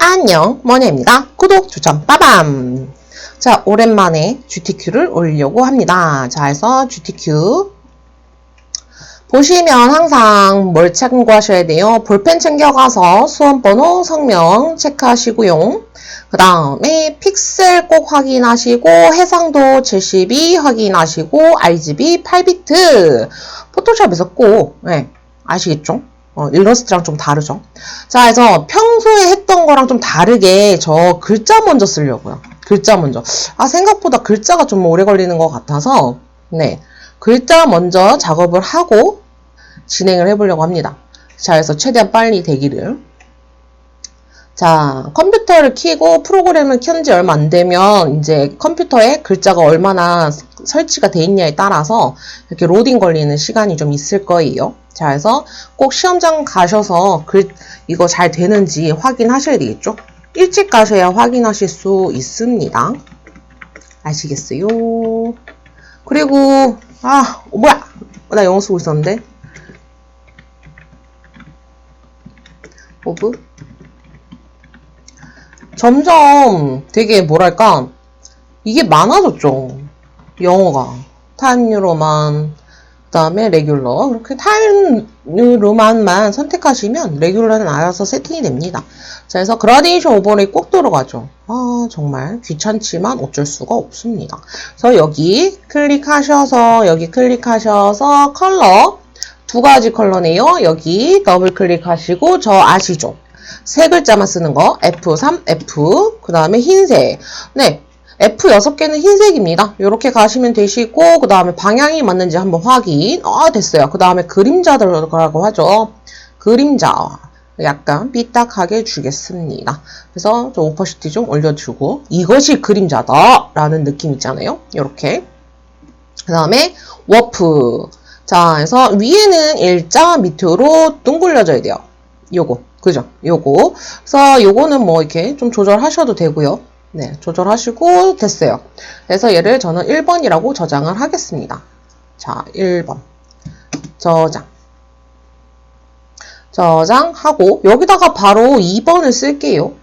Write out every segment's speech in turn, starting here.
안녕, 머니입니다. 구독, 추천, 빠밤! 자, 오랜만에 GTQ를 올리려고 합니다. 자, 해서 GTQ. 보시면 항상 뭘 참고하셔야 돼요? 볼펜 챙겨가서 수험번호, 성명 체크하시고요. 그 다음에 픽셀 꼭 확인하시고, 해상도 72 확인하시고, RGB 8비트. 포토샵에서 꼭, 아시겠죠? 일러스트랑 좀 다르죠. 자, 그래서 평소에 했던 거랑 좀 다르게 저 글자 먼저 쓰려고요. 글자 먼저. 생각보다 글자가 좀 오래 걸리는 것 같아서, 글자 먼저 작업을 하고 진행을 해보려고 합니다. 자, 그래서 최대한 빨리 되기를. 자, 컴퓨터를 켜고 프로그램을 켠 지 얼마 안 되면 이제 컴퓨터에 글자가 얼마나 설치가 돼 있냐에 따라서 이렇게 로딩 걸리는 시간이 좀 있을 거예요. 자, 그래서 꼭 시험장 가셔서 이거 잘 되는지 확인하셔야 되겠죠? 일찍 가셔야 확인하실 수 있습니다. 아시겠어요? 그리고, 뭐야! 나 영어 쓰고 있었는데. 오브? 점점 되게 뭐랄까, 이게 많아졌죠. 영어가. 타임 뉴로만, 그 다음에 레귤러. 그렇게 타임 뉴로만만 선택하시면 레귤러는 알아서 세팅이 됩니다. 자, 그래서 그라데이션 오버레이 꼭 들어가죠. 정말 귀찮지만 어쩔 수가 없습니다. 그래서 여기 클릭하셔서 컬러, 두 가지 컬러네요. 여기 더블 클릭하시고 저 아시죠? 세 글자만 쓰는 거 F3, F, 그 다음에 흰색. F 6개는 흰색입니다. 이렇게 가시면 되시고 그 다음에 방향이 맞는지 한번 확인. 됐어요. 그 다음에 그림자 들어가라고 하죠. 그림자 약간 삐딱하게 주겠습니다. 그래서 좀 오퍼시티 좀 올려주고 이것이 그림자다 라는 느낌 있잖아요. 이렇게. 그 다음에 워프. 자, 그래서 위에는 일자, 밑으로 둥글려져야 돼요. 요거. 그죠? 요거. 그래서 요거는 뭐 이렇게 좀 조절하셔도 되고요. 조절하시고 됐어요. 그래서 얘를 저는 1번이라고 저장을 하겠습니다. 자, 1번. 저장하고 여기다가 바로 2번을 쓸게요.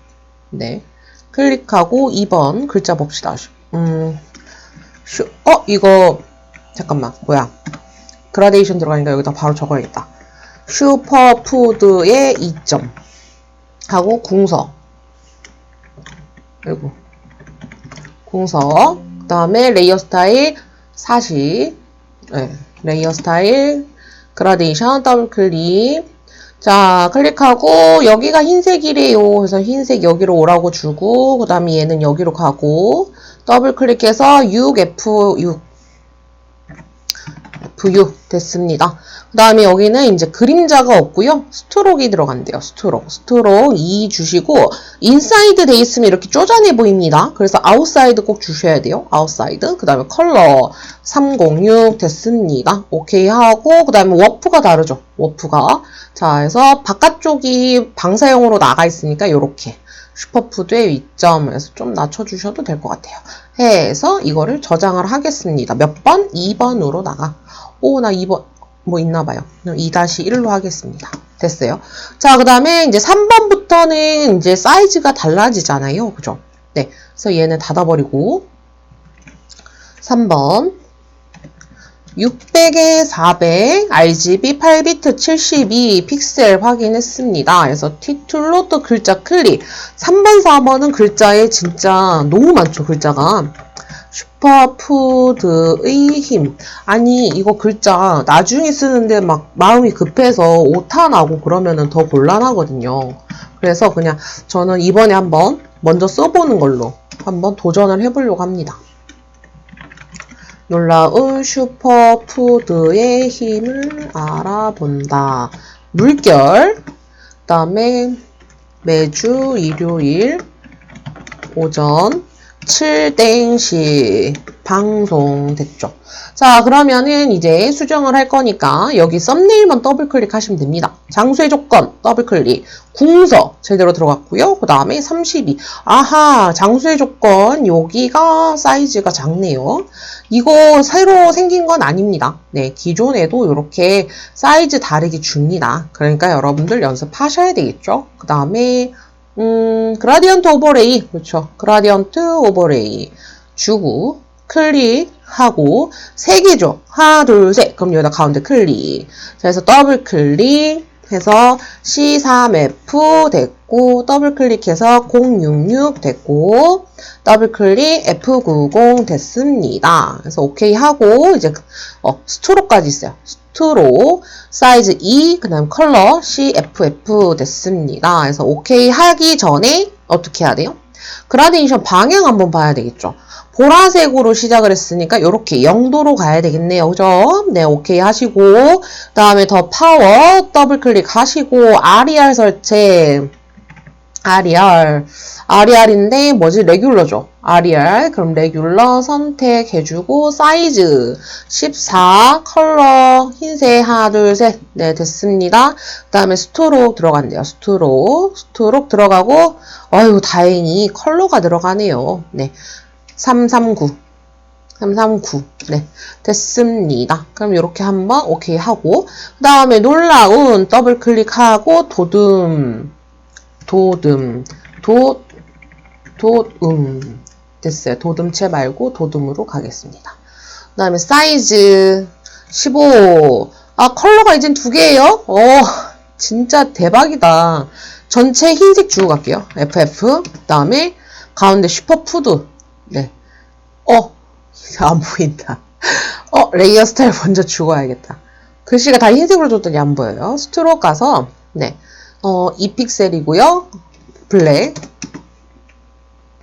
클릭하고 2번 글자 봅시다. 이거 잠깐만. 뭐야? 그라데이션 들어가니까 여기다 바로 적어야겠다. 슈퍼푸드의 2점 하고 궁서. 궁서. 그 다음에 레이어 스타일 40. 레이어 스타일 그라데이션 더블 클릭. 자, 클릭하고 여기가 흰색이래요. 그래서 흰색 여기로 오라고 주고 그 다음에 얘는 여기로 가고 더블 클릭해서 F6 됐습니다. 그 다음에 여기는 이제 그림자가 없고요. 스트록이 들어간대요. 스트록 2 주시고 인사이드 돼 있으면 이렇게 쪼잔해 보입니다. 그래서 아웃사이드 꼭 주셔야 돼요. 아웃사이드. 그 다음에 컬러 306 됐습니다. 오케이 하고 그 다음에 워프가 다르죠. 워프가. 자, 그래서 바깥쪽이 방사형으로 나가 있으니까 이렇게 슈퍼푸드의 2점에서 좀 낮춰주셔도 될 것 같아요. 해서 이거를 저장을 하겠습니다. 몇 번? 2번으로 나가. 나 2번 뭐 있나봐요. 2-1로 하겠습니다. 됐어요. 자, 그 다음에 이제 3번부터는 이제 사이즈가 달라지잖아요. 그죠? 그래서 얘는 닫아버리고 3번 600에 400 RGB 8비트 72 픽셀 확인했습니다. 그래서 T2로 또 글자 클릭. 3번, 4번은 글자에 진짜 너무 많죠. 글자가. 슈퍼푸드의 힘. 아니, 이거 글자 나중에 쓰는데 막 마음이 급해서 오타 나고 그러면은 더 곤란하거든요. 그래서 그냥 저는 이번에 한번 먼저 써보는 걸로 한번 도전을 해보려고 합니다. 놀라운 슈퍼푸드의 힘을 알아본다. 물결. 그 다음에 매주 일요일 오전 7시 방송됐죠. 자, 그러면은 이제 수정을 할 거니까 여기 썸네일만 더블 클릭하시면 됩니다. 장수의 조건 더블 클릭. 궁서 제대로 들어갔고요. 그 다음에 32. 장수의 조건 여기가 사이즈가 작네요. 이거 새로 생긴 건 아닙니다. 기존에도 이렇게 사이즈 다르게 줍니다. 그러니까 여러분들 연습하셔야 되겠죠. 그 다음에 그라디언트 오버레이. 그렇죠. 그라디언트 오버레이. 주고, 클릭하고, 3개죠. 하나, 둘, 셋. 그럼 여기다 가운데 클릭. 자, 그래서 더블 클릭 해서 C3F 됐고, 더블 클릭해서 066 됐고, 더블 클릭 F90 됐습니다. 그래서 오케이 하고, 이제, 스트로크까지 있어요. 스트로 사이즈 2, 그 다음 컬러 CFF 됐습니다. 그래서 오케이 하기 전에 어떻게 해야 돼요? 그라데이션 방향 한번 봐야 되겠죠. 보라색으로 시작을 했으니까 이렇게 0도로 가야 되겠네요. 그죠? 네, 오케이 하시고 그 다음에 더 파워 더블 클릭 하시고 RER 설정 RER인데 뭐지? 레귤러죠. RER 그럼 레귤러 선택해주고 사이즈 14 컬러 흰색 하나 둘 셋 네 됐습니다. 그 다음에 스트로크 들어간대요. 스트로크 들어가고 아유 다행히 컬러가 들어가네요. 네 339 네 됐습니다. 그럼 이렇게 한번 오케이 하고 그 다음에 놀라운 더블 클릭하고 됐어요. 도둠체 말고 도둠으로 가겠습니다. 그 다음에 사이즈 15 컬러가 이젠 2개예요. 진짜 대박이다. 전체 흰색 주고 갈게요. FF 그 다음에 가운데 슈퍼푸드 네. 안 보인다. 레이어 스타일 먼저 주고 와야겠다. 글씨가 다 흰색으로 줬더니 안 보여요. 스트로크 가서 네. 2픽셀이고요. 블랙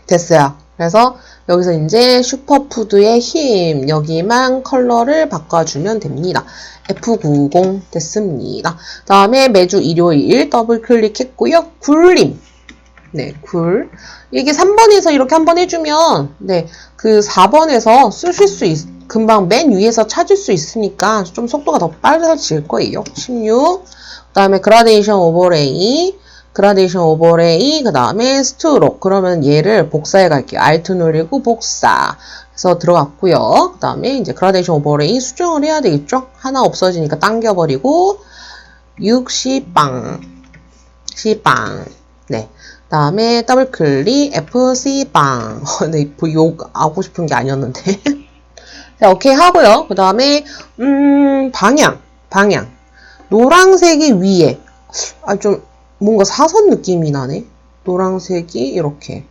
됐어요. 그래서 여기서 이제 슈퍼푸드의 힘 여기만 컬러를 바꿔주면 됩니다. F90 됐습니다. 다음에 매주 일요일 더블 클릭했고요. 굴림 네, 굴 이게 3번에서 이렇게 한번 해주면 네, 그 4번에서 쓰실 수 금방 맨 위에서 찾을 수 있으니까 좀 속도가 더 빨라질 거예요. 16 그 다음에 그라데이션 오버레이 그 다음에 스트로크 그러면 얘를 복사해 갈게요. Alt 누르고 복사 그래서 들어갔고요. 그 다음에 이제 그라데이션 오버레이 수정을 해야 되겠죠. 하나 없어지니까 당겨버리고 60빵 네. 그 다음에 더블 클릭 FC 빵 네, 욕 하고 싶은 게 아니었는데 자, 오케이 하고요. 그 다음에 방향 노란색이 위에 좀 뭔가 사선 느낌이 나네. 노란색이 이렇게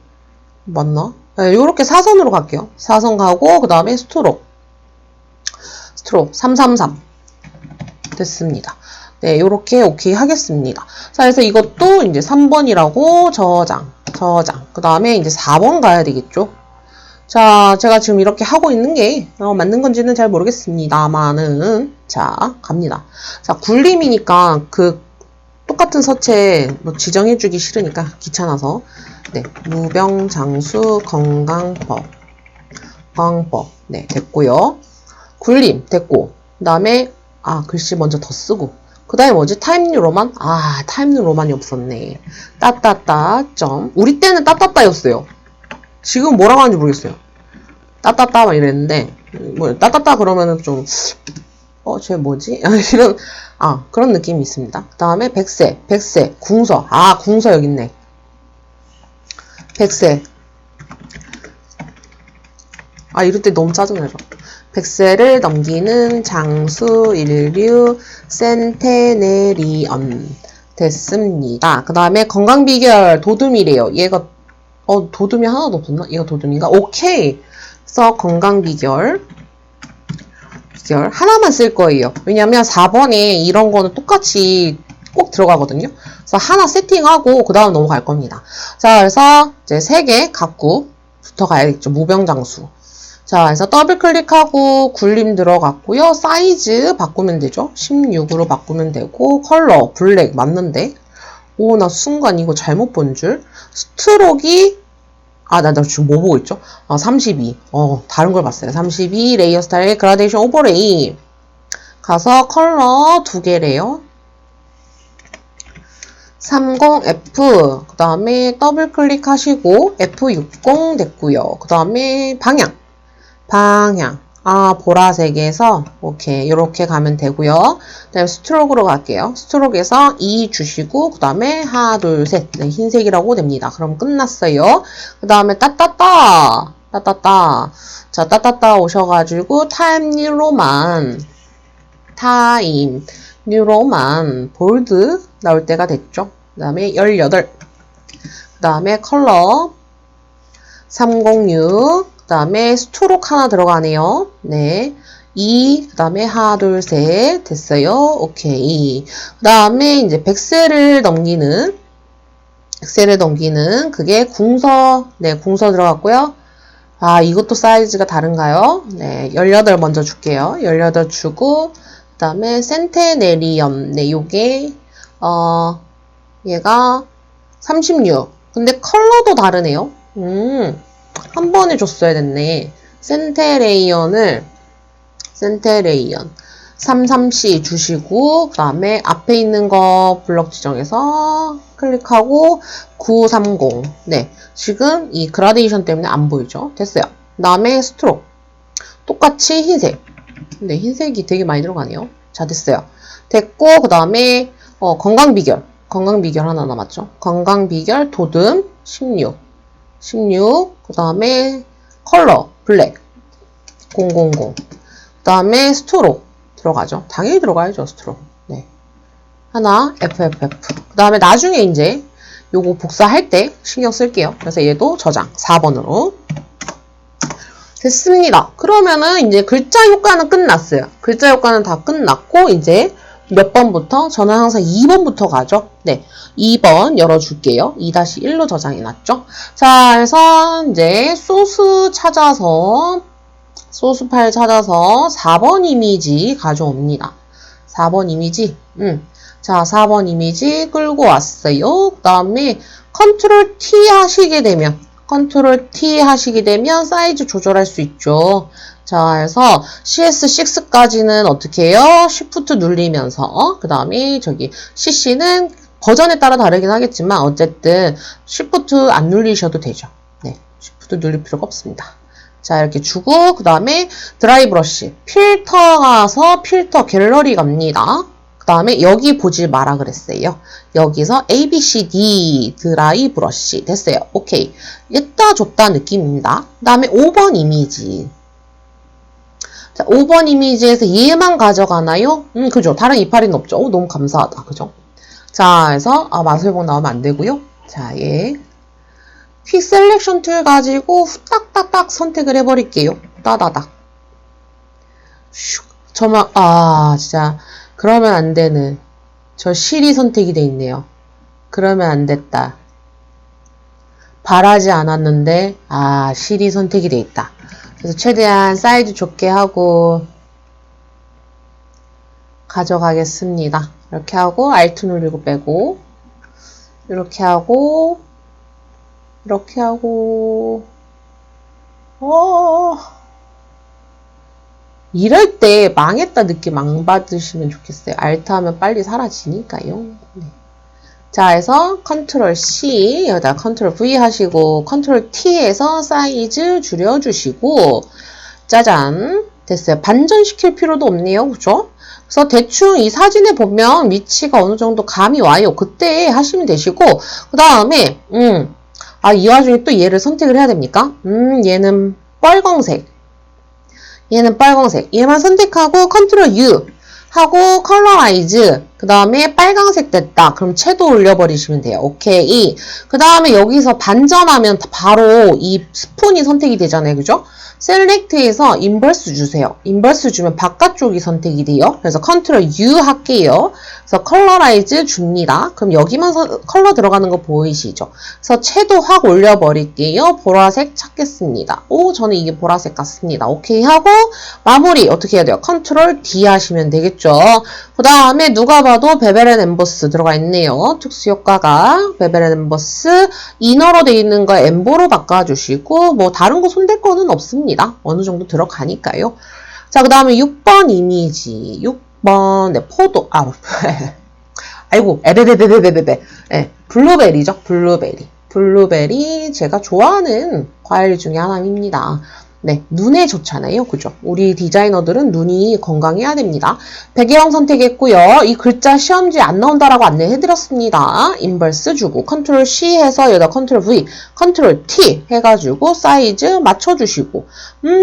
맞나? 네, 이렇게 사선으로 갈게요. 사선 가고 그 다음에 스트로크 333 됐습니다. 네, 요렇게 오케이 하겠습니다. 자, 그래서 이것도 이제 3번이라고 저장. 그 다음에 이제 4번 가야 되겠죠? 자, 제가 지금 이렇게 하고 있는 게 맞는 건지는 잘 모르겠습니다만은 자, 갑니다. 자, 굴림이니까 그 똑같은 서체 뭐 지정해주기 싫으니까 귀찮아서 네, 무병장수 건강법 네, 됐고요. 굴림 됐고 그 다음에 글씨 먼저 더 쓰고 그 다음에 뭐지? 타임뉴 로만? 타임뉴 로만이 없었네. 따따따 점 우리 때는 따따따였어요. 지금 뭐라고 하는지 모르겠어요. 따따따 막 이랬는데 뭐 따따따 그러면은 좀 쟤 뭐지? 이런 그런 느낌이 있습니다. 그 다음에 백세 궁서 궁서 여기 있네. 백세 이럴 때 너무 짜증나죠. 백세를 넘기는 장수 인류 센테네리언 됐습니다. 그 다음에 건강 비결 도둠이래요. 얘가 도둠이 하나도 없었나? 얘가 도둠인가? 오케이. 그래서 건강 비결 하나만 쓸 거예요. 왜냐면 4번에 이런 거는 똑같이 꼭 들어가거든요. 그래서 하나 세팅하고 그 다음 넘어갈 겁니다. 자, 그래서 이제 3개 갖고 붙어 가야겠죠. 무병장수. 자, 그래서 더블 클릭하고 굴림 들어갔고요. 사이즈 바꾸면 되죠. 16으로 바꾸면 되고 컬러 블랙 맞는데 나 순간 이거 잘못 본 줄. 스트로크이 나 지금 뭐 보고 있죠? 32. 다른 걸 봤어요. 32 레이어 스타일 그라데이션 오버레이 가서 컬러 2개래요. 30F 그 다음에 더블 클릭하시고 F60 됐고요. 그 다음에 방향 아, 보라색에서, 오케이. 이렇게 가면 되고요. 그 다음에 스트로크로 갈게요. 스트로크에서 2 주시고, 그 다음에 하나, 둘, 셋. 네, 흰색이라고 됩니다. 그럼 끝났어요. 그 다음에 따따따. 따따따. 자, 따따따 오셔가지고, 타임 뉴로만, 볼드 나올 때가 됐죠. 그 다음에 18. 그 다음에 컬러 306. 그 다음에 스트로크 하나 들어가네요. 네. 2, 그 다음에 하나, 둘, 셋. 됐어요. 오케이. 그 다음에 이제 백셀을 넘기는 그게 궁서, 네, 궁서 들어갔고요. 아, 이것도 사이즈가 다른가요? 네, 18 먼저 줄게요. 18 주고, 그 다음에 센테네리엄. 네, 요게, 얘가 36. 근데 컬러도 다르네요. 한 번에 줬어야 됐네. 센테레이언 33C 주시고, 그 다음에 앞에 있는 거 블럭 지정해서 클릭하고 930. 네. 지금 이 그라데이션 때문에 안 보이죠? 됐어요. 그 다음에 스트로크. 똑같이 흰색. 네, 흰색이 되게 많이 들어가네요. 자, 됐어요. 됐고, 그 다음에, 건강비결 하나 남았죠. 건강비결 도듬 16. 그 다음에 컬러 블랙 000. 그 다음에 스트로크 들어가죠. 당연히 들어가야죠. 스트로크. 네. 하나 FFF. 그 다음에 나중에 이제 요거 복사할 때 신경 쓸게요. 그래서 얘도 저장 4번으로 됐습니다. 그러면은 이제 글자 효과는 끝났어요. 글자 효과는 다 끝났고 이제 몇 번부터? 저는 항상 2번부터 가죠. 네. 2번 열어줄게요. 2-1로 저장해놨죠. 자, 그래서 이제 소스 파일 찾아서 4번 이미지 가져옵니다. 4번 이미지. 자, 4번 이미지 끌고 왔어요. 그 다음에 컨트롤 T 하시게 되면 사이즈 조절할 수 있죠. 자, 그래서 CS6까지는 어떻게 해요? Shift 눌리면서 그 다음에 저기 CC는 버전에 따라 다르긴 하겠지만 어쨌든 Shift 안 눌리셔도 되죠. 네, Shift 눌릴 필요가 없습니다. 자, 이렇게 주고 그 다음에 드라이 브러쉬 필터 가서 필터 갤러리 갑니다. 그 다음에 여기 보지 마라 그랬어요. 여기서 ABCD 드라이 브러쉬 됐어요. 오케이. 였다 줬다 느낌입니다. 그 다음에 5번 이미지. 자, 5번 이미지에서 얘만 가져가나요? 그죠. 다른 이파리는 없죠. 너무 감사하다. 그죠? 자, 그래서, 마술봉 나오면 안 되고요. 자, 얘. 퀵 셀렉션 툴 가지고 후딱딱딱 선택을 해버릴게요. 따다닥. 슉. 진짜. 그러면 안 되는. 저 실이 선택이 돼 있네요. 그러면 안 됐다. 바라지 않았는데, 실이 선택이 돼 있다. 그래서 최대한 사이즈 좁게 하고 가져가겠습니다. 이렇게 하고 Alt 누르고 빼고 이렇게 하고 이럴 때 망했다 느낌 안 받으시면 좋겠어요. Alt 하면 빨리 사라지니까요. 네. 자, 해서 컨트롤 C, 여기다 컨트롤 V 하시고, 컨트롤 T에서 사이즈 줄여주시고, 짜잔. 됐어요. 반전시킬 필요도 없네요. 그죠? 그래서 대충 이 사진에 보면 위치가 어느 정도 감이 와요. 그때 하시면 되시고, 그 다음에, 이 와중에 또 얘를 선택을 해야 됩니까? 얘는 빨강색. 얘만 선택하고, 컨트롤 U. 하고 컬러라이즈 그 다음에 빨강색 됐다. 그럼 채도 올려버리시면 돼요. 오케이. 그 다음에 여기서 반전하면 바로 이 스푼이 선택이 되잖아요. 그죠? 셀렉트에서 인버스 주세요. 인버스 주면 바깥쪽이 선택이 돼요. 그래서 컨트롤 U 할게요. 그래서 컬러라이즈 줍니다. 그럼 여기만 컬러 들어가는 거 보이시죠? 그래서 채도 확 올려버릴게요. 보라색 찾겠습니다. 저는 이게 보라색 같습니다. 오케이 하고 마무리 어떻게 해야 돼요? 컨트롤 D 하시면 되겠죠. 그 다음에 누가 봐도 베벨 앤 엠보스 들어가 있네요. 특수효과가 베벨 앤 엠보스 이너로 돼 있는 거 엠보로 바꿔주시고 뭐 다른 거 손댈 거는 없습니다. 어느 정도 들어가니까요. 자, 그 다음에 6번 이미지 6번 네, 포도 아이고 에베베베베베베 네, 블루베리죠. 블루베리 제가 좋아하는 과일 중에 하나입니다. 네, 눈에 좋잖아요. 그죠? 우리 디자이너들은 눈이 건강해야 됩니다. 배경 선택했고요. 이 글자 시험지에 안 나온다라고 안내해드렸습니다. 인버스 주고 컨트롤 C 해서 여기다 컨트롤 V, 컨트롤 T 해가지고 사이즈 맞춰주시고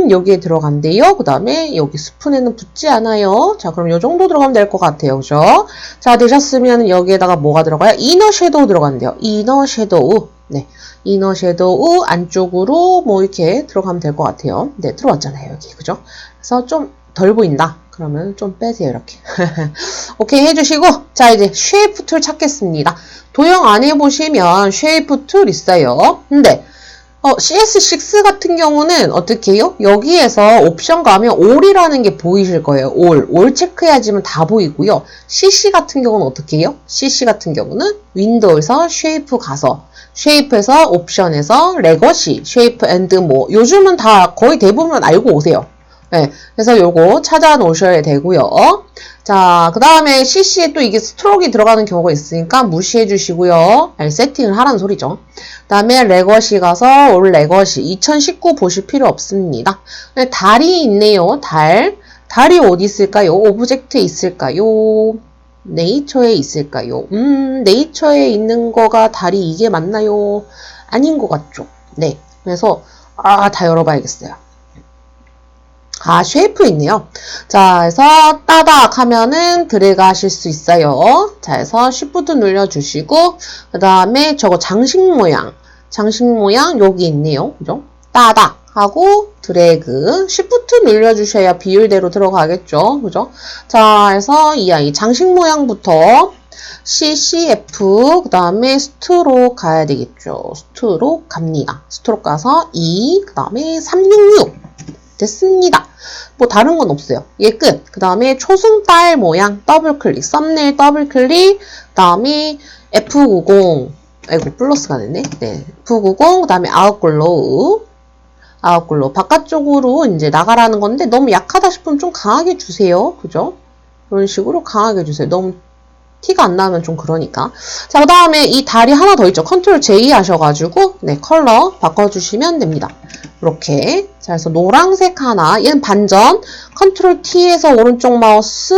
여기에 들어간대요. 그 다음에 여기 스푼에는 붙지 않아요. 자, 그럼 요 정도 들어가면 될 것 같아요. 그죠? 자, 되셨으면 여기에다가 뭐가 들어가요? 이너 섀도우 들어간대요. 이너 섀도우. 네. 이너 섀도우 안쪽으로 뭐 이렇게 들어가면 될 것 같아요. 네, 들어왔잖아요, 여기. 그죠? 그래서 좀 덜 보인다. 그러면 좀 빼세요, 이렇게. 오케이 해주시고, 자, 이제 쉐이프 툴 찾겠습니다. 도형 안에 보시면 쉐이프 툴 있어요. 근데, CS6 같은 경우는 어떻게 해요? 여기에서 옵션 가면 all이라는 게 보이실 거예요. all 체크해야지만 다 보이고요. CC 같은 경우는 어떻게 해요? CC 같은 경우는 윈도우에서 쉐이프 가서 쉐이프에서 옵션에서 레거시, 쉐이프 앤드 뭐 요즘은 다 거의 대부분 알고 오세요. 네, 그래서 요거 찾아 놓으셔야 되고요. 자, 그 다음에 CC에 또 이게 스트로크가 들어가는 경우가 있으니까 무시해 주시고요. 세팅을 하라는 소리죠. 그 다음에 레거시 가서 올 레거시 2019 보실 필요 없습니다. 네, 달이 있네요. 달이 어디 있을까요? 오브젝트에 있을까요? 네이처에 있을까요? 네이처에 있는 거가 달이 이게 맞나요? 아닌 것 같죠? 네. 그래서, 다 열어봐야겠어요. 쉐이프 있네요. 자, 그래서 따닥 하면은 드래그 하실 수 있어요. 자, 그래서 Shift 눌러주시고, 그 다음에 저거 장식 모양 여기 있네요. 그죠? 따닥 하고 드래그, Shift 눌러주셔야 비율대로 들어가겠죠. 그죠? 자, 그래서 이 아이 장식 모양부터 CCF, 그 다음에 스트로크 가야 되겠죠. 스트로크 갑니다. 스트로크 가서 2, 그 다음에 366. 됐습니다. 뭐 다른 건 없어요. 얘 끝. 그 다음에 초승달 모양 더블 클릭, 썸네일 더블 클릭, 그 다음에 F90, 아이고 플러스가 됐네. 네, F90, 그 다음에 아웃글로우 바깥쪽으로 이제 나가라는 건데 너무 약하다 싶으면 좀 강하게 주세요. 그죠? 이런 식으로 강하게 주세요. 너무 티가 안 나면 좀 그러니까. 자, 그 다음에 이 달이 하나 더 있죠. 컨트롤 J 하셔가지고, 네, 컬러 바꿔주시면 됩니다. 이렇게. 자, 그래서 노란색 하나, 얘는 반전. 컨트롤 T에서 오른쪽 마우스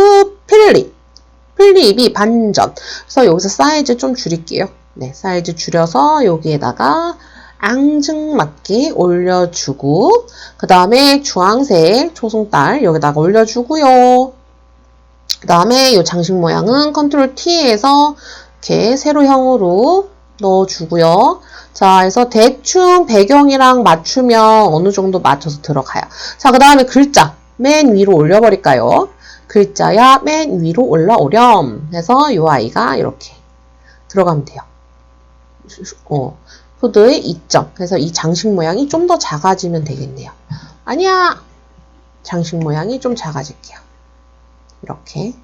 필립이 반전. 그래서 여기서 사이즈 좀 줄일게요. 네, 사이즈 줄여서 여기에다가 앙증맞게 올려주고, 그 다음에 주황색 초승달 여기다가 올려주고요. 그 다음에 이 장식 모양은 컨트롤 T에서 이렇게 세로형으로 넣어주고요. 자, 그래서 대충 배경이랑 맞추면 어느 정도 맞춰서 들어가요. 자, 그 다음에 글자 맨 위로 올려버릴까요? 글자야 맨 위로 올라오렴 해서 이 아이가 이렇게 들어가면 돼요. 푸드의 2점. 그래서 이 장식 모양이 좀 더 작아지면 되겠네요. 아니야! 장식 모양이 좀 작아질게요. 이렇게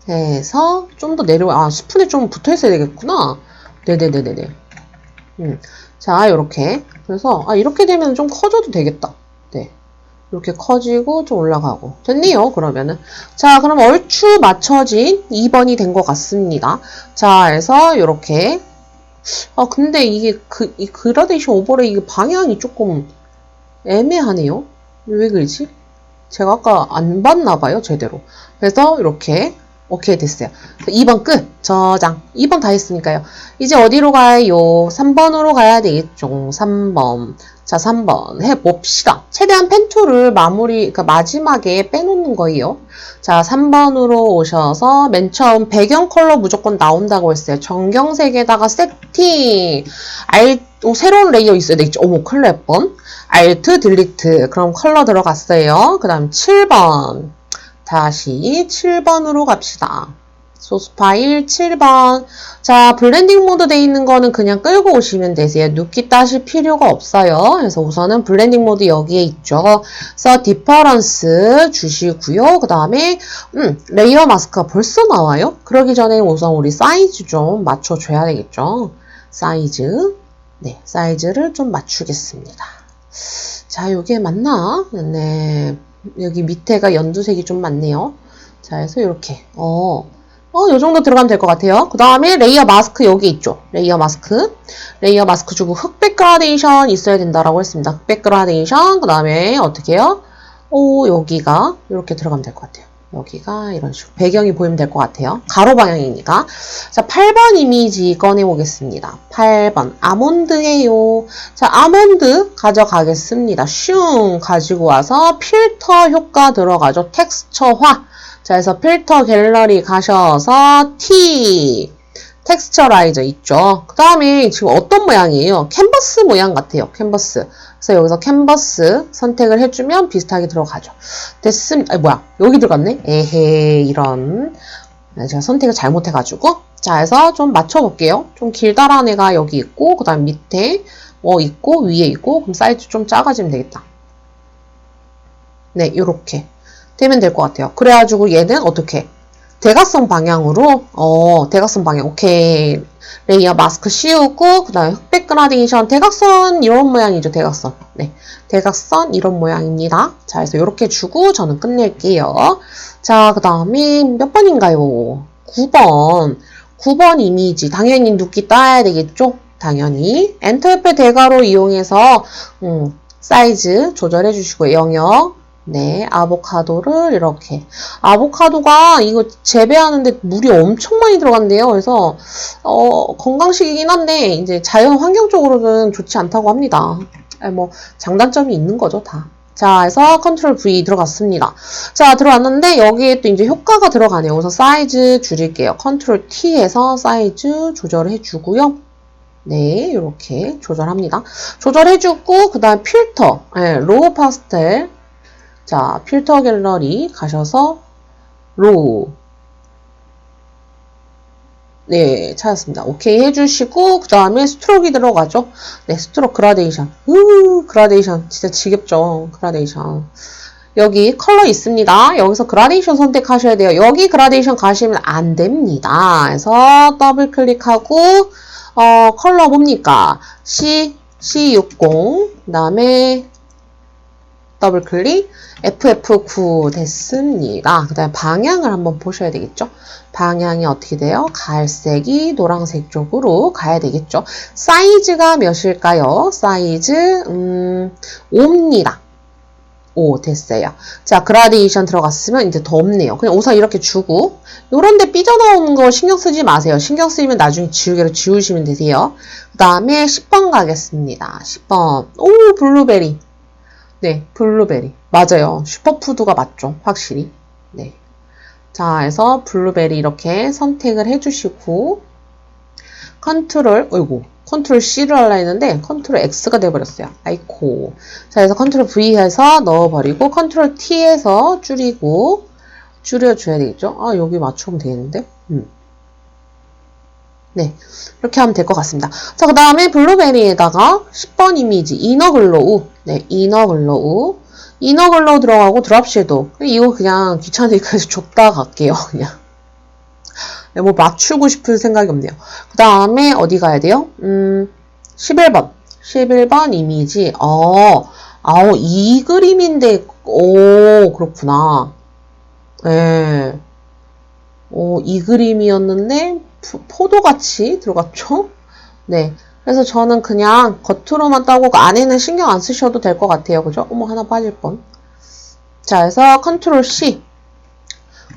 해서 좀 더 스푼에 좀 붙어 있어야 되겠구나. 네네네네네. 자, 이렇게. 그래서, 이렇게 되면 좀 커져도 되겠다. 네. 이렇게 커지고 좀 올라가고. 됐네요, 그러면은. 자, 그럼 얼추 맞춰진 2번이 된 것 같습니다. 자, 그래서 이렇게. 근데 이게 이 그라데이션 오버레이 이게 방향이 조금 애매하네요. 왜 그러지? 제가 아까 안 봤나봐요, 제대로. 그래서 이렇게 오케이 됐어요. 2번 끝. 저장. 2번 다 했으니까요. 이제 어디로 가요? 3번으로 가야 되겠죠. 3번. 자, 3번 해봅시다. 최대한 펜툴을 그러니까 마지막에 빼놓는 거예요. 자, 3번으로 오셔서 맨 처음 배경 컬러 무조건 나온다고 했어요. 정경색에다가 세팅. 새로운 레이어 있어야 되겠죠. 어머, 큰일 날 뻔. Alt, Delete. 그럼 컬러 들어갔어요. 그 다음 7번. 다시 7번으로 갑시다. 소스 파일 7번. 자, 블렌딩 모드 돼 있는 거는 그냥 끌고 오시면 되세요. 눕기 따실 필요가 없어요. 그래서 우선은 블렌딩 모드 여기에 있죠. 그래서 디퍼런스 주시고요. 그 다음에 레이어 마스크가 벌써 나와요. 그러기 전에 우선 우리 사이즈 좀 맞춰줘야 되겠죠. 사이즈. 네, 사이즈를 좀 맞추겠습니다. 자, 요게 맞나? 네. 여기 밑에가 연두색이 좀 많네요. 자, 그래서 이렇게 요 정도 들어가면 될 것 같아요. 그 다음에 레이어 마스크 여기 있죠. 레이어 마스크. 레이어 마스크 주고 흑백 그라데이션 있어야 된다라고 했습니다. 흑백 그라데이션. 그 다음에 어떻게 해요? 여기가 이렇게 들어가면 될 것 같아요. 여기가 이런 식으로 배경이 보이면 될 것 같아요. 가로 방향이니까. 자, 8번 이미지 꺼내보겠습니다. 8번 아몬드예요. 자, 아몬드 가져가겠습니다. 슝 가지고 와서 필터 효과 들어가죠. 텍스처화. 자, 그래서 필터 갤러리 가셔서 T 텍스처라이저 있죠. 그 다음에 지금 어떤 모양이에요? 캔버스 모양 같아요. 캔버스. 그래서 여기서 캔버스 선택을 해주면 비슷하게 들어가죠. 됐습니다. 뭐야. 여기 들어갔네? 에헤, 이런. 제가 선택을 잘못해가지고. 자, 그래서 좀 맞춰볼게요. 좀 길다란 애가 여기 있고, 그 다음 밑에 있고, 위에 있고, 그럼 사이즈 좀 작아지면 되겠다. 네, 요렇게 되면 될 것 같아요. 그래가지고 얘는 어떻게? 대각선 방향으로, 대각선 방향, 오케이. 레이어 마스크 씌우고, 그 다음에 흑백 그라데이션, 대각선 이런 모양이죠, 대각선. 네. 대각선 이런 모양입니다. 자, 그래서 이렇게 주고 저는 끝낼게요. 자, 그 다음에 몇 번인가요? 9번. 9번 이미지. 당연히 눕기 따야 되겠죠? 당연히. 엔터프 대괄호 이용해서, 사이즈 조절해 주시고, 영역. 네, 아보카도를 이렇게. 아보카도가 이거 재배하는데 물이 엄청 많이 들어간대요. 그래서, 건강식이긴 한데, 이제 자연 환경적으로는 좋지 않다고 합니다. 장단점이 있는 거죠, 다. 자, 해서 컨트롤 V 들어갔습니다. 자, 들어왔는데, 여기에 또 이제 효과가 들어가네요. 그래서 사이즈 줄일게요. 컨트롤 T에서 사이즈 조절해 주고요. 네, 이렇게 조절합니다. 조절해주고, 그 다음 필터, 로우 파스텔. 자, 필터 갤러리 가셔서 로우. 네, 찾았습니다. 오케이 해주시고 그 다음에 스트로크가 들어가죠. 네, 스트로크 그라데이션. 그라데이션 진짜 지겹죠. 그라데이션. 여기 컬러 있습니다. 여기서 그라데이션 선택하셔야 돼요. 여기 그라데이션 가시면 안 됩니다. 그래서 더블 클릭하고 컬러 뭡니까? C60 그 다음에 더블 클릭 FF9 됐습니다. 그 다음에 방향을 한번 보셔야 되겠죠. 방향이 어떻게 돼요? 갈색이 노란색 쪽으로 가야 되겠죠. 사이즈가 몇일까요? 사이즈 5입니다. 5 됐어요. 자, 그라데이션 들어갔으면 이제 더 없네요. 그냥 우선 이렇게 주고 요런데 삐져나오는 거 신경 쓰지 마세요. 신경 쓰이면 나중에 지우개로 지우시면 되세요. 그 다음에 10번 가겠습니다. 10번. 오, 블루베리. 네, 블루베리. 맞아요. 슈퍼푸드가 맞죠. 확실히. 네. 자, 해서 블루베리 이렇게 선택을 해주시고 컨트롤 C를 하려 했는데 컨트롤 X가 돼버렸어요. 아이코. 자, 그래서 컨트롤 V 해서 넣어버리고 컨트롤 T 해서 줄여줘야 되겠죠? 아, 여기 맞추면 되겠는데? 네, 이렇게 하면 될 것 같습니다. 자, 그 다음에 블루베리에다가 10번 이미지 이너 글로우. 네, 이너 글로우 들어가고 드랍 섀도우. 이거 그냥 귀찮으니까 줬다 갈게요. 그냥. 네, 뭐 맞추고 싶은 생각이 없네요. 그 다음에 어디 가야 돼요? 11번 이미지. 이 그림인데, 그렇구나. 네. 이 그림이었는데, 포도같이 들어갔죠? 네. 그래서 저는 그냥 겉으로만 따고 안에는 신경 안 쓰셔도 될 것 같아요. 그죠? 어머, 하나 빠질 뻔. 자, 그래서 컨트롤 C,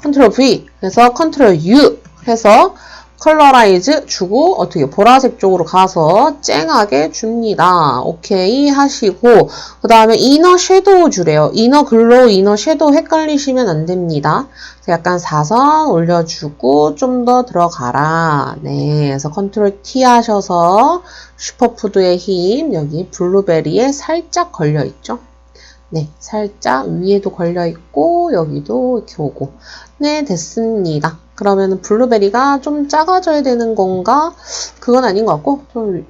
컨트롤 V, 그래서 컨트롤 U 해서 컬러라이즈 주고 어떻게 보라색 쪽으로 가서 쨍하게 줍니다. 오케이 하시고 그 다음에 이너 섀도우 주래요. 이너 글로우, 이너 섀도우 헷갈리시면 안 됩니다. 약간 사선 올려주고 좀 더 들어가라. 네, 그래서 컨트롤 T 하셔서 슈퍼푸드의 힘 여기 블루베리에 살짝 걸려있죠. 네, 살짝 위에도 걸려있고 여기도 이렇게 오고 네, 됐습니다. 그러면 블루베리가 좀 작아져야 되는 건가? 그건 아닌 것 같고 좀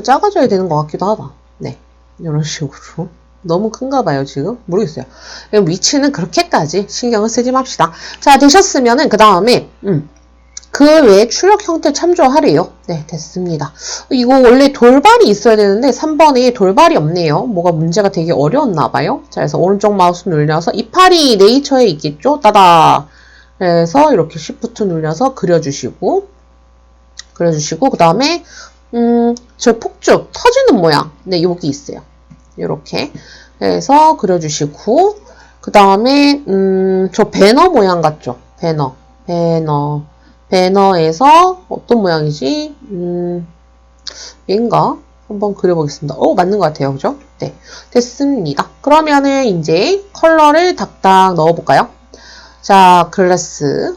작아져야 되는 것 같기도 하다. 네, 이런 식으로. 너무 큰가 봐요, 지금? 모르겠어요. 위치는 그렇게까지 신경을 쓰지 맙시다. 자, 되셨으면은, 그 다음에, 그 외에 출력 형태 참조하래요. 네, 됐습니다. 이거 원래 돌발이 있어야 되는데, 3번에 돌발이 없네요. 뭐가 문제가 되게 어려웠나 봐요. 자, 그래서 오른쪽 마우스 눌려서, 이파리 네이처에 있겠죠? 따다. 그래서 이렇게 Shift 눌려서 그려주시고, 그 다음에, 저 폭죽 터지는 모양. 네, 여기 있어요. 이렇게 해서 그려주시고, 그 다음에, 저 배너 모양 같죠? 배너에서 어떤 모양이지? 얘인가? 한번 그려보겠습니다. 맞는 것 같아요. 그죠? 네. 됐습니다. 그러면은 이제 컬러를 딱딱 넣어볼까요? 자, 글래스.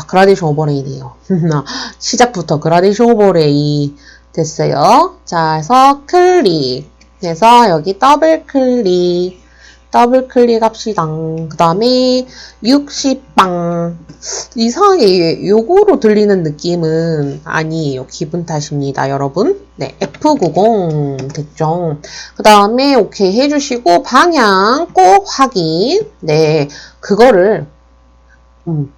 그라데이션 오버레이네요. 시작부터 그라데이션 오버레이 됐어요. 자, 해서 클릭. 해서 여기 더블 클릭 합시다. 그 다음에 60방. 이상하게 요거로 들리는 느낌은 아니에요. 기분 탓입니다, 여러분. 네, F90 됐죠. 그 다음에 오케이 해주시고 방향 꼭 확인. 네, 그거를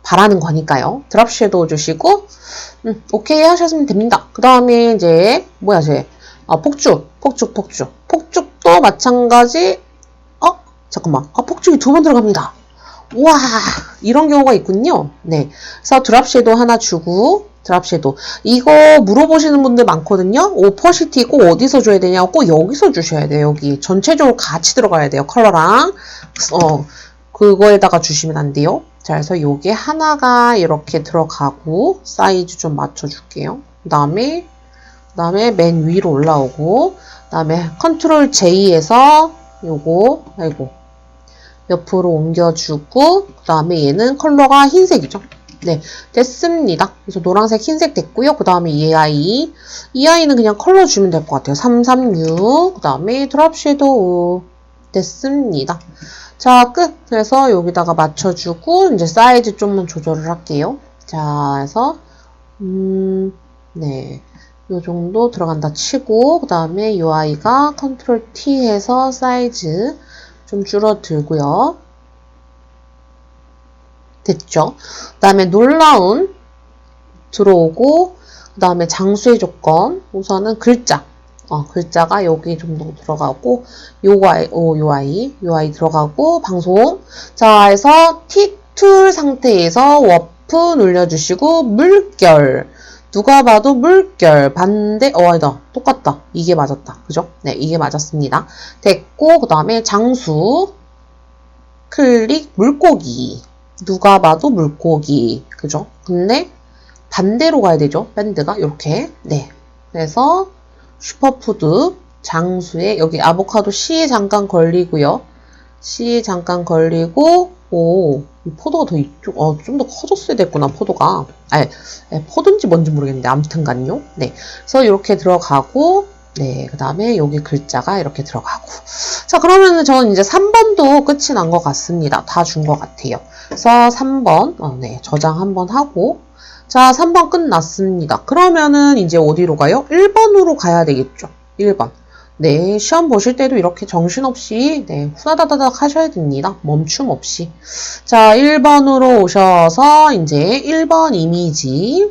바라는 거니까요. 드랍 섀도우 주시고 오케이 하셨으면 됩니다. 그 다음에 이제 뭐야 쟤? 폭죽도 마찬가지. 잠깐만. 폭죽이 2번 들어갑니다. 와, 이런 경우가 있군요. 네. 그래서 드랍 섀도우 하나 주고, 드랍 섀도우. 이거 물어보시는 분들 많거든요. 오퍼시티 꼭 어디서 줘야 되냐고 꼭 여기서 주셔야 돼요. 여기. 전체적으로 같이 들어가야 돼요. 컬러랑. 그거에다가 주시면 안 돼요. 자, 그래서 요게 하나가 이렇게 들어가고, 사이즈 좀 맞춰줄게요. 그 다음에 맨 위로 올라오고, 그 다음에 컨트롤 J에서 요거, 옆으로 옮겨주고, 그 다음에 얘는 컬러가 흰색이죠. 네, 됐습니다. 그래서 노란색, 흰색 됐고요. 그 다음에 이 아이는 그냥 컬러 주면 될 것 같아요. 336, 그 다음에 드랍 섀도우. 됐습니다. 자, 끝. 그래서 여기다가 맞춰주고, 이제 사이즈 좀만 조절을 할게요. 자, 해서, 네. 요 정도 들어간다 치고, 그 다음에 이 아이가 컨트롤 T 해서 사이즈 좀 줄어들고요. 됐죠? 그 다음에 놀라운 들어오고, 그 다음에 장수의 조건, 우선은 글자. 글자가 여기 정도 들어가고, 요 아이 들어가고, 방송. 자, 해서 T2 상태에서 워프 눌려주시고, 물결. 누가 봐도 물결. 반대, 아니다. 똑같다. 이게 맞았다. 그죠? 네, 이게 맞았습니다. 됐고, 그 다음에 장수. 클릭, 물고기. 누가 봐도 물고기. 그죠? 근데, 반대로 가야 되죠. 밴드가. 이렇게. 네. 그래서, 슈퍼푸드 장수에 여기 아보카도 C에 잠깐 걸리고요. C에 잠깐 걸리고 이 포도가 더 이쪽 좀 더 커졌어야 됐구나. 포도가 포도인지 뭔지 모르겠는데 아무튼간요. 네, 그래서 이렇게 들어가고 네, 그 다음에 여기 글자가 이렇게 들어가고 자 그러면은 저는 이제 3번도 끝이 난 것 같습니다. 다 준 것 같아요. 그래서 3번 네, 저장 한번 하고 자, 3번 끝났습니다. 그러면은 이제 어디로 가요? 1번으로 가야 되겠죠. 1번. 네, 시험 보실 때도 이렇게 정신없이 네, 후다다다닥 하셔야 됩니다. 멈춤 없이. 자, 1번으로 오셔서 이제 1번 이미지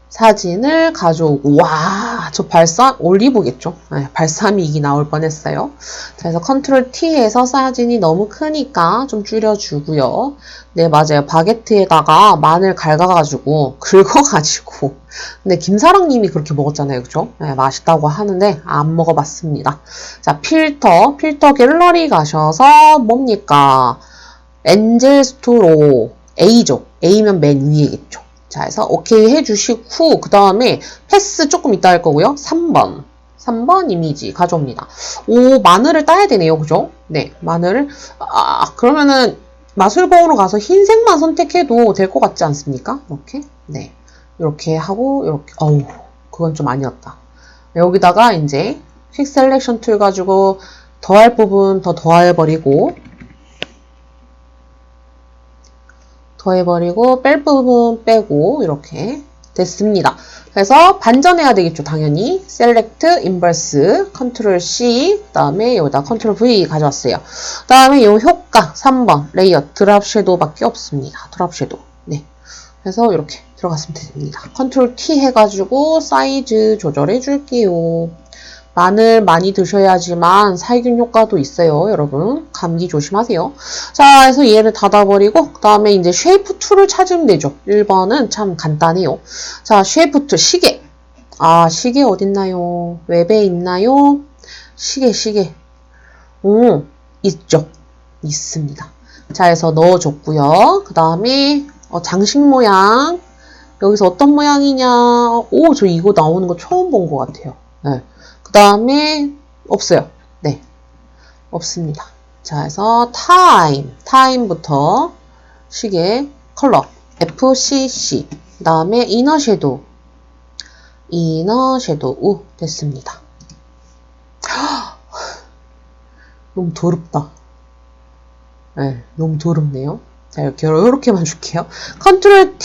사진을 가져오고 와, 저 발사 올리브겠죠? 네, 발사믹이 나올 뻔했어요. 자, 그래서 컨트롤 T에서 사진이 너무 크니까 좀 줄여주고요. 네, 맞아요. 바게트에다가 마늘 긁어가지고 근데 김사랑님이 그렇게 먹었잖아요. 그죠? 네, 맛있다고 하는데 안 먹어봤습니다. 자, 필터 갤러리 가셔서 뭡니까? 엔젤 스토로 A죠. A면 맨 위에겠죠. 자, 해서 오케이 해주시고 그 다음에 패스 조금 이따 할 거고요. 3번 이미지 가져옵니다. 마늘을 따야 되네요. 그죠? 네, 마늘을 그러면은 마술봉으로 가서 흰색만 선택해도 될 것 같지 않습니까? 이렇게 네, 이렇게 하고 이렇게 그건 좀 아니었다. 여기다가 이제 퀵 셀렉션 툴 가지고 더할 부분 더 더해버리고 뺄 부분 빼고 이렇게 됐습니다. 그래서 반전해야 되겠죠. 당연히 Select, Inverse, Ctrl C, 그 다음에 여기다 Ctrl V 가져왔어요. 그 다음에 이 효과 3번 레이어 드랍 섀도우 밖에 없습니다. 드랍 섀도우. 네. 그래서 이렇게 들어갔으면 됩니다. Ctrl T 해가지고 사이즈 조절해 줄게요. 마늘 많이 드셔야지만 살균 효과도 있어요, 여러분. 감기 조심하세요. 자, 그래서 얘를 닫아버리고, 그 다음에 이제 쉐이프 툴을 찾으면 되죠. 1번은 참 간단해요. 자, 쉐이프 툴, 시계. 아, 시계 어딨나요? 웹에 있나요? 시계. 있죠. 있습니다. 자, 해서 넣어줬고요. 그 다음에 장식 모양. 여기서 어떤 모양이냐. 오, 저 이거 나오는 거 처음 본 것 같아요. 네. 그 다음에 없어요. 네, 없습니다. 자, 해서 타임부터 시계 컬러 FCC. 그 다음에 이너 섀도우 됐습니다. 너무 더럽다. 네, 너무 더럽네요. 자, 이렇게만 줄게요. 컨트롤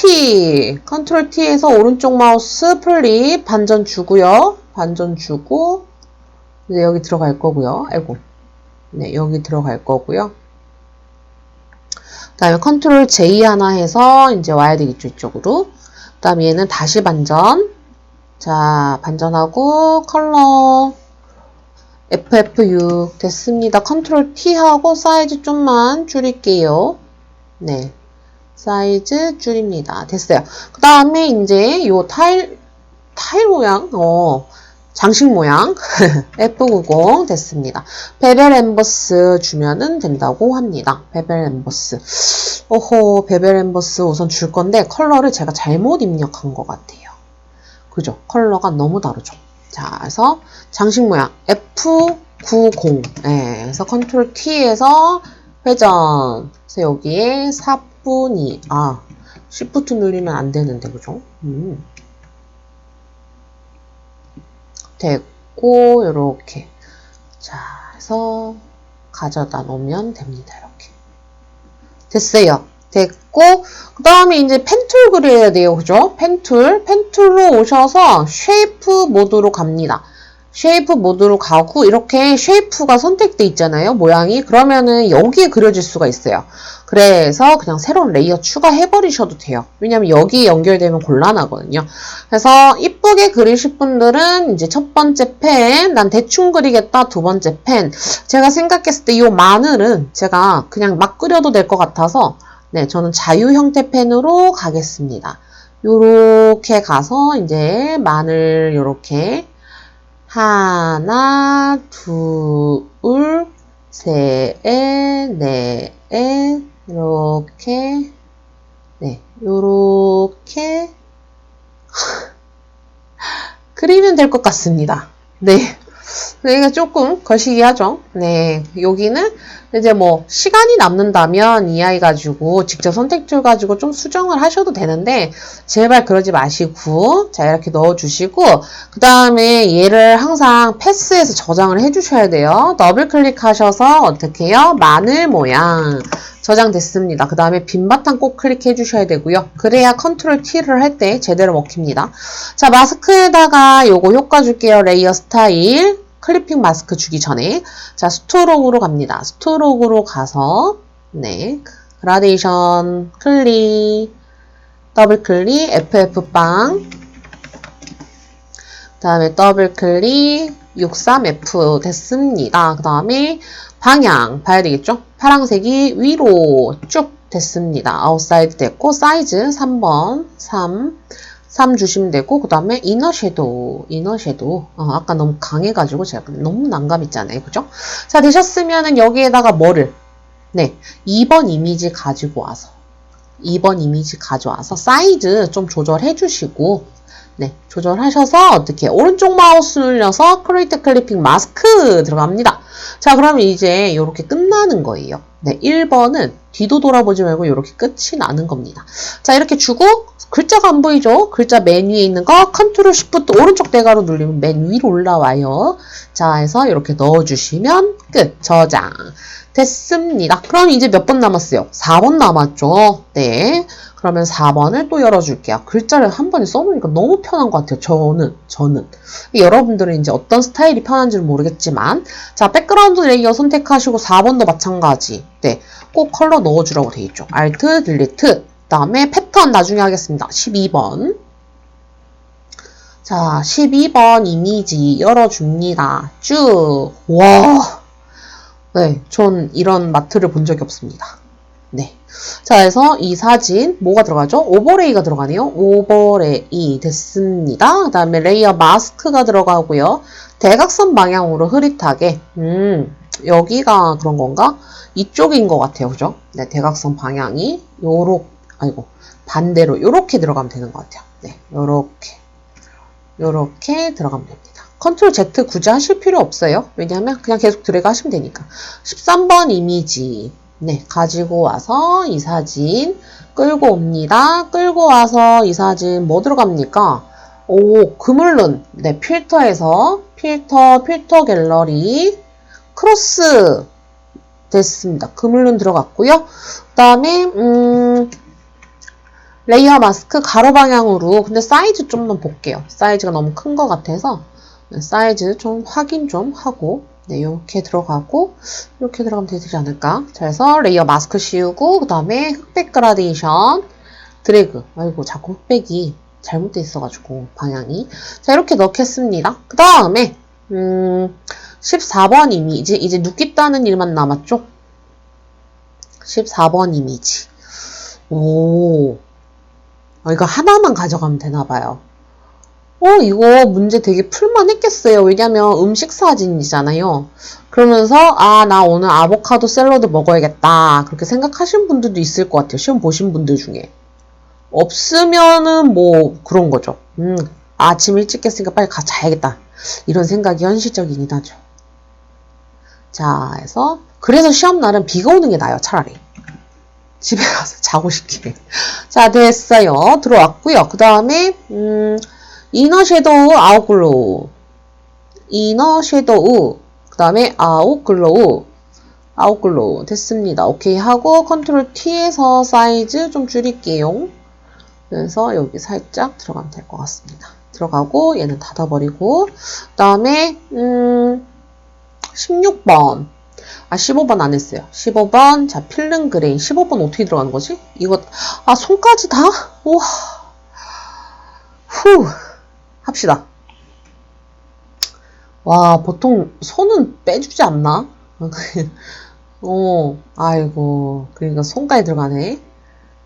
T에서 오른쪽 마우스 플립 반전 주고요. 반전 주고 이제 여기 들어갈 거고요. 아이고. 네, 여기 들어갈 거고요. 그 다음에 컨트롤 J 하나 해서 이제 와야 되겠죠, 이쪽으로. 그 다음에 얘는 다시 반전. 자, 반전하고 컬러 FF6 됐습니다. 컨트롤 T 하고 사이즈 좀만 줄일게요. 네, 사이즈 줄입니다. 됐어요. 그 다음에 이제 요 타일 모양, 장식 모양 F90 됐습니다. 베벨 엠버스 주면은 된다고 합니다. 베벨 엠버스. 베벨 엠버스 우선 줄 건데 컬러를 제가 잘못 입력한 것 같아요. 그죠? 컬러가 너무 다르죠. 자, 그래서 장식 모양 F90. 네, 그래서 컨트롤 T에서 회전. 그래서 여기에 4분이 Shift 누르면 안 되는데, 그죠? 됐고, 요렇게. 자, 해서 가져다 놓으면 됩니다. 이렇게. 됐어요. 됐고, 그 다음에 이제 펜툴 그려야 돼요. 그죠? 펜툴로 오셔서 쉐이프 모드로 갑니다. 쉐이프 모드로 가고, 이렇게 쉐이프가 선택돼 있잖아요. 모양이. 그러면은 여기에 그려질 수가 있어요. 그래서 그냥 새로운 레이어 추가해버리셔도 돼요. 왜냐면 여기 연결되면 곤란하거든요. 그래서 이쁘게 그리실 분들은 이제 첫 번째 펜, 난 대충 그리겠다. 두 번째 펜. 제가 생각했을 때 이 마늘은 제가 그냥 막 그려도 될 것 같아서 네, 저는 자유 형태 펜으로 가겠습니다. 요렇게 가서 이제 마늘 요렇게 하나, 둘, 셋, 넷, 이렇게, 네, 요렇게 그리면 될 것 같습니다. 네. 여기가 조금 거시기 하죠. 네. 여기는 이제 뭐 시간이 남는다면 이 아이 가지고 직접 선택줄 가지고 좀 수정을 하셔도 되는데 제발 그러지 마시고 자 이렇게 넣어주시고 그 다음에 얘를 항상 패스해서 저장을 해주셔야 돼요. 더블 클릭하셔서 어떻게 해요? 마늘 모양 저장됐습니다. 그 다음에 빈 바탕 꼭 클릭해 주셔야 되고요. 그래야 컨트롤 T를 할 때 제대로 먹힙니다. 자 마스크에다가 요거 효과 줄게요. 레이어 스타일 클리핑 마스크 주기 전에 자 스트로크로 갑니다. 스트로크로 가서 네 그라데이션 클릭 더블 클릭 FF빵 그 다음에 더블 클릭 63F 됐습니다. 그 다음에 방향 봐야 되겠죠? 파란색이 위로 쭉 됐습니다. 아웃사이드 됐고 사이즈 3번 3 주시면 되고 그 다음에 이너 섀도우 아까 너무 강해가지고 제가 너무 난감했잖아요. 그죠? 자 되셨으면은 여기에다가 뭐를 네 2번 이미지 가져와서 사이즈 좀 조절해 주시고 네 조절하셔서 어떻게 오른쪽 마우스 눌려서 크리에이트 클리핑 마스크 들어갑니다. 자 그러면 이제 이렇게 끝나는 거예요. 네 1번은 뒤도 돌아보지 말고 이렇게 끝이 나는 겁니다. 자 이렇게 주고 글자가 안 보이죠? 글자 맨 위에 있는 거 컨트롤 시프트 오른쪽 대괄호 누르면 맨 위로 올라와요. 자 해서 이렇게 넣어주시면 끝. 저장. 됐습니다. 그럼 이제 몇 번 남았어요? 4번 남았죠? 네. 그러면 4번을 또 열어줄게요. 글자를 한 번에 써보니까 너무 편한 것 같아요. 저는. 여러분들은 이제 어떤 스타일이 편한지는 모르겠지만 자 백그라운드 레이어 선택하시고 4번도 마찬가지. 네. 꼭 컬러 넣어주라고 돼 있죠. Alt, Delete. 그 다음에 패턴 나중에 하겠습니다. 12번. 자, 12번 이미지 열어줍니다. 쭉. 와. 네, 전 이런 마트를 본 적이 없습니다. 네. 자, 그래서 이 사진, 뭐가 들어가죠? 오버레이가 들어가네요. 오버레이 됐습니다. 그 다음에 레이어 마스크가 들어가고요. 대각선 방향으로 흐릿하게. 여기가 그런 건가? 이쪽인 것 같아요. 그죠? 네, 대각선 방향이 반대로 요렇게 들어가면 되는 것 같아요. 네, 요렇게 들어가면 됩니다. 컨트롤 Z 굳이 하실 필요 없어요. 왜냐하면 그냥 계속 드래그 하시면 되니까. 13번 이미지. 네, 가지고 와서 이 사진 끌고 옵니다. 끌고 와서 이 사진 뭐 들어갑니까? 오, 그물룬. 네, 필터에서 필터 갤러리 크로스 됐습니다. 그물룬 들어갔고요. 그 다음에 레이어 마스크 가로 방향으로. 근데 사이즈 좀 더 볼게요. 사이즈가 너무 큰 것 같아서 사이즈 좀 확인 좀 하고 네, 이렇게 들어가고 이렇게 들어가면 되지 않을까. 자, 그래서 레이어 마스크 씌우고 그 다음에 흑백 그라데이션 드래그. 아이고, 자꾸 흑백이 잘못돼 있어가지고 방향이. 자, 이렇게 넣겠습니다. 그 다음에 14번 이미지. 이제 눕기 따는 일만 남았죠. 14번 이미지. 오, 이거 하나만 가져가면 되나봐요. 이거 문제 되게 풀만 했겠어요. 왜냐면 음식 사진이잖아요. 그러면서, 나 오늘 아보카도 샐러드 먹어야겠다. 그렇게 생각하신 분들도 있을 것 같아요. 시험 보신 분들 중에. 없으면은 뭐, 그런 거죠. 아침 일찍 깼으니까 빨리 자야겠다. 이런 생각이 현실적이긴 하죠. 자, 그래서 시험 날은 비가 오는 게 나아요, 차라리. 집에 가서 자고 싶게. 자, 됐어요. 들어왔고요. 그 다음에 이너 섀도우 아웃글로우. 이너 섀도우. 그 다음에 아웃글로우. 됐습니다. 오케이 하고 컨트롤 T에서 사이즈 좀 줄일게요. 그래서 여기 살짝 들어가면 될 것 같습니다. 들어가고 얘는 닫아버리고 그 다음에 16번 15번 안 했어요. 15번 자 필름 그레인 15번 어떻게 들어가는 거지? 이거 손까지 다? 우와 후 합시다. 와 보통 손은 빼주지 않나? 아이고 그러니까 손까지 들어가네.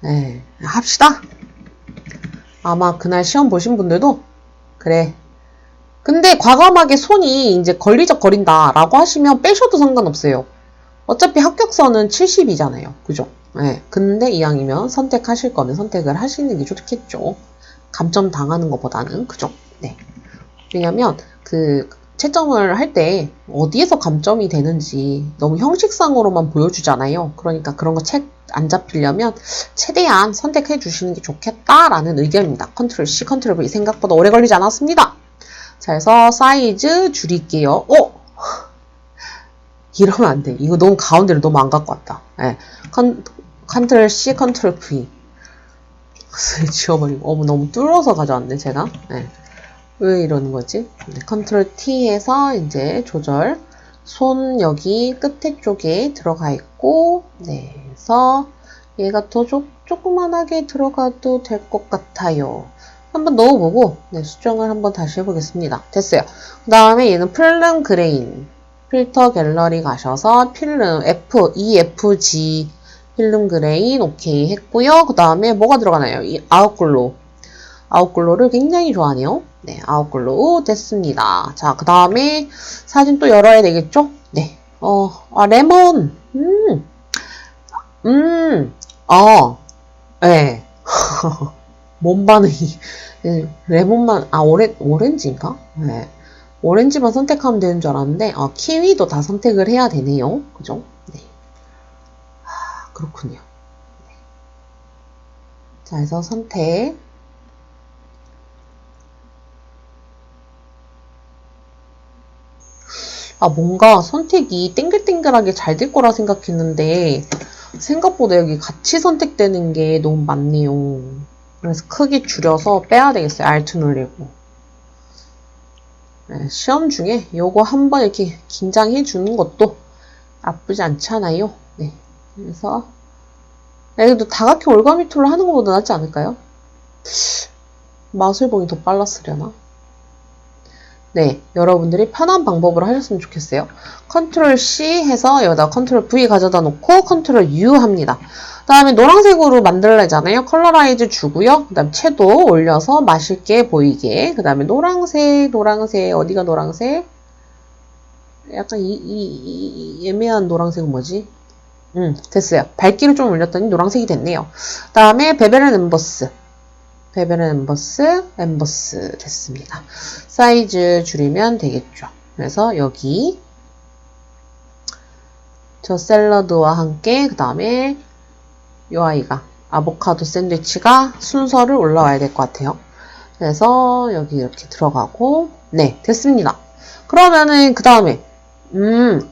네 합시다. 아마 그날 시험 보신 분들도 그래. 근데 과감하게 손이 이제 걸리적거린다 라고 하시면 빼셔도 상관없어요. 어차피 합격선은 70이잖아요. 그죠? 네. 근데 이왕이면 선택하실 거는 선택을 하시는 게 좋겠죠. 감점 당하는 것보다는. 그죠? 네. 왜냐면 채점을 할 때 어디에서 감점이 되는지 너무 형식상으로만 보여주잖아요. 그러니까 그런 거 책 안 잡히려면 최대한 선택해 주시는 게 좋겠다라는 의견입니다. 컨트롤 C, 컨트롤 V 생각보다 오래 걸리지 않았습니다. 자, 그래서 사이즈 줄일게요. 이러면 안 돼. 이거 너무 가운데를 너무 안 갖고 왔다. 네. 컨트롤 C, 컨트롤 V. 지워버리고. 너무 뚫어서 가져왔네, 제가. 네. 왜 이러는 거지? 네. 컨트롤 T 해서 이제 조절. 손 여기 끝에 쪽에 들어가 있고, 네. 그래서 얘가 더 조그만하게 들어가도 될 것 같아요. 한번 넣어보고, 네. 수정을 한번 다시 해보겠습니다. 됐어요. 그 다음에 얘는 필름 그레인. 필터 갤러리 가셔서 필름 EFG 필름 그레인 오케이 했고요. 그 다음에 뭐가 들어가나요? 이 아웃글로우를 굉장히 좋아하네요. 네, 아웃글로우 됐습니다. 자, 그 다음에 사진 또 열어야 되겠죠? 네. 레몬. 네. 뭔 반응이. 레몬만, 오렌지인가? 네. 오렌지만 선택하면 되는 줄 알았는데, 키위도 다 선택을 해야 되네요. 그죠? 네. 그렇군요. 네. 자, 그래서 선택. 뭔가 선택이 땡글땡글하게 잘 될 거라 생각했는데, 생각보다 여기 같이 선택되는 게 너무 많네요. 그래서 크기 줄여서 빼야 되겠어요. Alt 누르고. 네, 시험 중에 요거 한번 이렇게 긴장해 주는 것도 나쁘지 않잖아요. 네. 그래서 그래도 다각형 올가미 툴로 하는 것보다 낫지 않을까요? 마술봉이 더 빨랐으려나? 네, 여러분들이 편한 방법으로 하셨으면 좋겠어요. 컨트롤 C 해서 여기다 컨트롤 V 가져다 놓고 컨트롤 U 합니다. 그 다음에 노란색으로 만들래잖아요. 컬러라이즈 주고요. 그 다음 채도 올려서 맛있게 보이게. 그 다음에 노란색, 어디가 노란색? 약간 애매한 노란색은 뭐지? 됐어요. 밝기를 좀 올렸더니 노란색이 됐네요. 그 다음에 베벨 엠버스 됐습니다. 사이즈 줄이면 되겠죠. 그래서 여기 저 샐러드와 함께 그 다음에 이 아이가 아보카도 샌드위치가 순서를 올라와야 될 것 같아요. 그래서 여기 이렇게 들어가고 네 됐습니다. 그러면은 그 다음에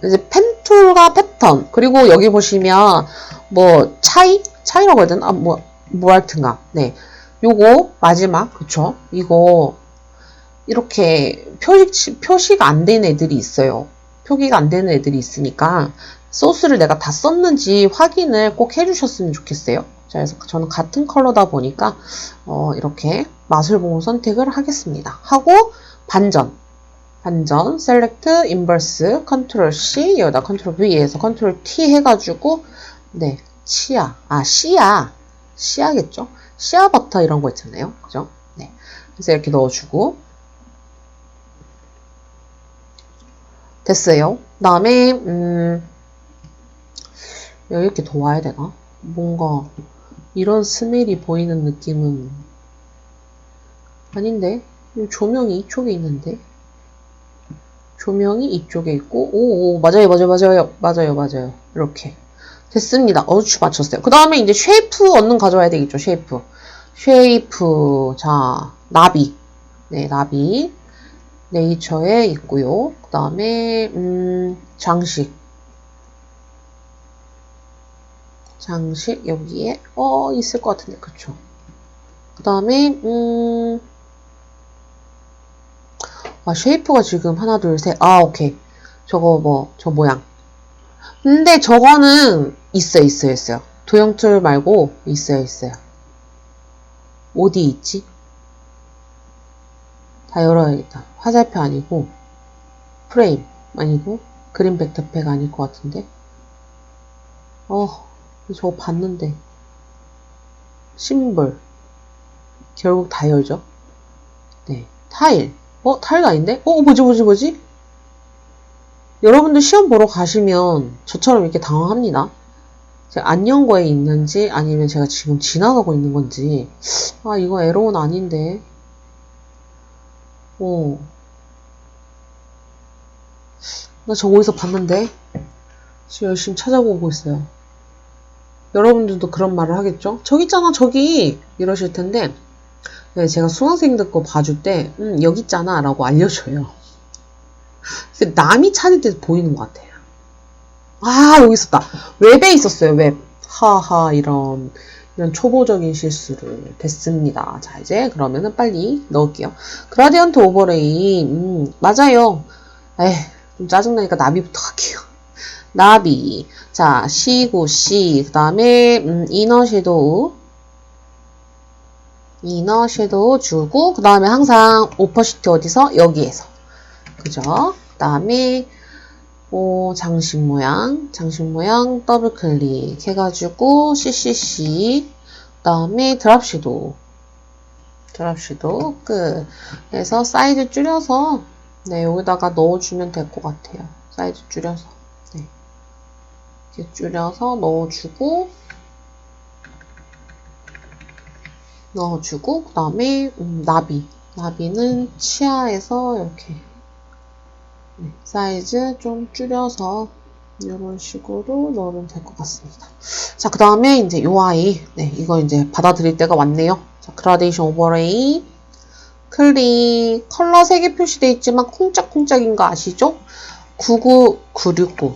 이제 펜툴과 패턴 그리고 여기 보시면 뭐 차이라고 해야 되나? 뭐 할튼가 네 요거 마지막 그쵸? 이거 이렇게 표시가 안 된 애들이 있어요. 표기가 안 되는 애들이 있으니까 소스를 내가 다 썼는지 확인을 꼭 해주셨으면 좋겠어요. 자, 그래서 저는 같은 컬러다 보니까 이렇게 맛을 보고 선택을 하겠습니다. 하고 반전, 셀렉트, 인버스, 컨트롤 C, 여기다 컨트롤 V에서 컨트롤 T 해가지고 네, 시아겠죠? 시아 버터 이런 거 있잖아요. 그죠? 네. 그래서 이렇게 넣어주고 됐어요. 그 다음에 여기 이렇게 더 와야 되나? 뭔가 이런 스멜이 보이는 느낌은 아닌데? 조명이 이쪽에 있는데? 조명이 이쪽에 있고 오 맞아요. 이렇게 됐습니다. 얼추 맞췄어요. 그 다음에 이제 쉐이프 얻는 가져와야 되겠죠. 쉐이프 자 나비 네 나비 네이처에 있고요. 그 다음에 장식 여기에 있을 것 같은데 그쵸? 그 다음에 쉐이프가 지금 하나 둘 셋 오케이 저거 저 모양 근데 저거는 있어요. 도형툴 말고 있어요. 어디 있지? 다 열어야겠다. 화살표 아니고 프레임 아니고 그린 백터팩 아닐 것 같은데 저거 봤는데 심볼 결국 다 열죠. 네 타일 타일도 아닌데? 뭐지? 여러분들 시험 보러 가시면 저처럼 이렇게 당황합니다. 제가 안 연 거에 있는지 아니면 제가 지금 지나가고 있는 건지 이거 에러는 아닌데 나 저거 어디서 봤는데 지금 열심히 찾아보고 있어요. 여러분들도 그런 말을 하겠죠? 저기 있잖아 저기 이러실 텐데 네, 제가 수강생들 거 봐줄 때 여기 있잖아 라고 알려줘요. 남이 찾을 때 보이는 것 같아요. 여기 있었다. 웹에 있었어요. 웹. 하하 이런 초보적인 실수를 됐습니다. 자 이제 그러면은 빨리 넣을게요. 그라디언트 오버레이 맞아요. 좀 짜증나니까 나비부터 할게요. 나비 자 C고 C 그 다음에 이너 섀도우 주고 그 다음에 항상 오퍼시티 어디서? 여기에서 그죠? 그 다음에 장식 모양 더블 클릭 해가지고 CCC 그 다음에 드랍 섀도우 끝 해서 사이즈 줄여서 네 여기다가 넣어주면 될 것 같아요. 사이즈 줄여서 네 이렇게 줄여서 넣어주고 그 다음에 나비는 치아에서 이렇게 네, 사이즈 좀 줄여서 이런 식으로 넣으면 될 것 같습니다. 자, 그 다음에 이제 요 아이 이거 이제 받아들일 때가 왔네요. 자, 그라데이션 오버레이 클릭 컬러 3개 표시되어 있지만 쿵짝쿵짝인 거 아시죠? 969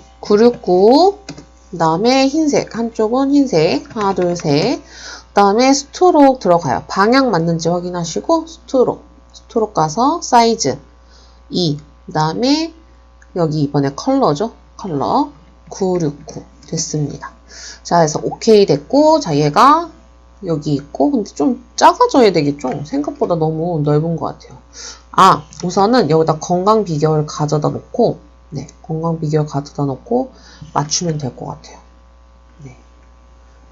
그 다음에 흰색 한쪽은 흰색 하나 둘 셋 그 다음에 스트로크 들어가요. 방향 맞는지 확인하시고 스트로크 가서 사이즈 2 그 다음에 여기 이번에 컬러죠. 컬러 969 됐습니다. 자 그래서 오케이 됐고 자 얘가 여기 있고, 근데 좀 작아져야 되겠죠? 생각보다 너무 넓은 것 같아요. 아, 우선은 여기다 건강 비결 가져다 놓고, 네, 건강 비결 가져다 놓고 맞추면 될 것 같아요. 네.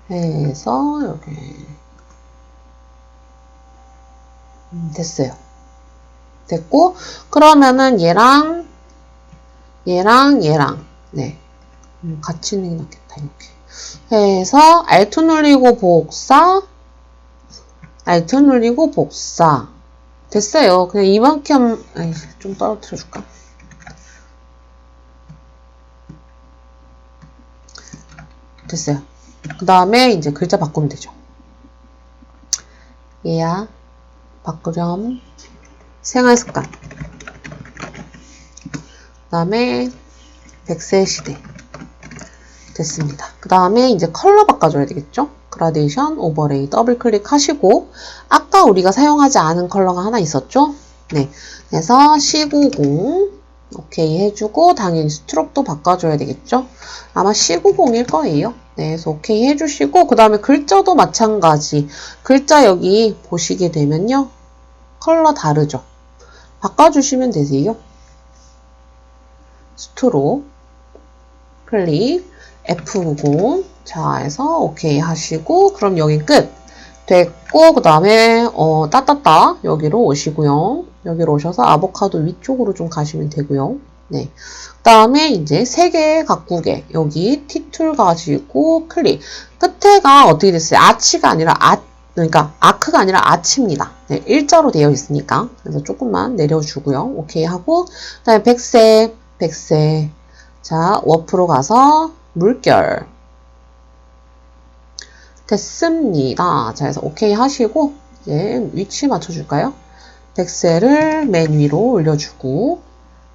해서, 여기. 됐어요. 됐고, 그러면은 얘랑, 네. 같이 있는 게 낫겠다, 이렇게. 해서, Alt 누르고 복사, Alt 누르고 복사. 됐어요. 그냥 이만큼, 좀 떨어뜨려 줄까? 됐어요. 그 다음에 이제 글자 바꾸면 되죠. 얘야, 바꾸렴. 생활습관. 그 다음에, 100세 시대. 됐습니다. 그 다음에 이제 컬러 바꿔줘야 되겠죠? 그라데이션, 오버레이, 더블 클릭하시고, 아까 우리가 사용하지 않은 컬러가 하나 있었죠? 네. 그래서 C90, 오케이 해주고, 당연히 스트로크도 바꿔줘야 되겠죠? 아마 C90일 거예요. 네. 그래서 오케이 해주시고, 그 다음에 글자도 마찬가지. 글자 여기 보시게 되면요. 컬러 다르죠? 바꿔주시면 되세요. 스트로크, 클릭, F90. 자, 해서 오케이 하시고, 그럼 여기 끝. 됐고, 그 다음에, 따따따. 여기로 오시고요. 여기로 오셔서 아보카도 위쪽으로 좀 가시면 되고요. 네. 그 다음에 이제 3개 가꾸개. 여기 T툴 가지고 클릭. 끝에가 어떻게 됐어요? 아치가 아니라 그러니까 아크가 아니라 아치입니다. 네, 일자로 되어 있으니까. 그래서 조금만 내려주고요. 오케이 하고, 그 다음에 100세. 자, 워프로 가서 물결. 됐습니다. 자, 그래서 오케이 하시고, 이제 위치 맞춰줄까요? 100세를 맨 위로 올려주고,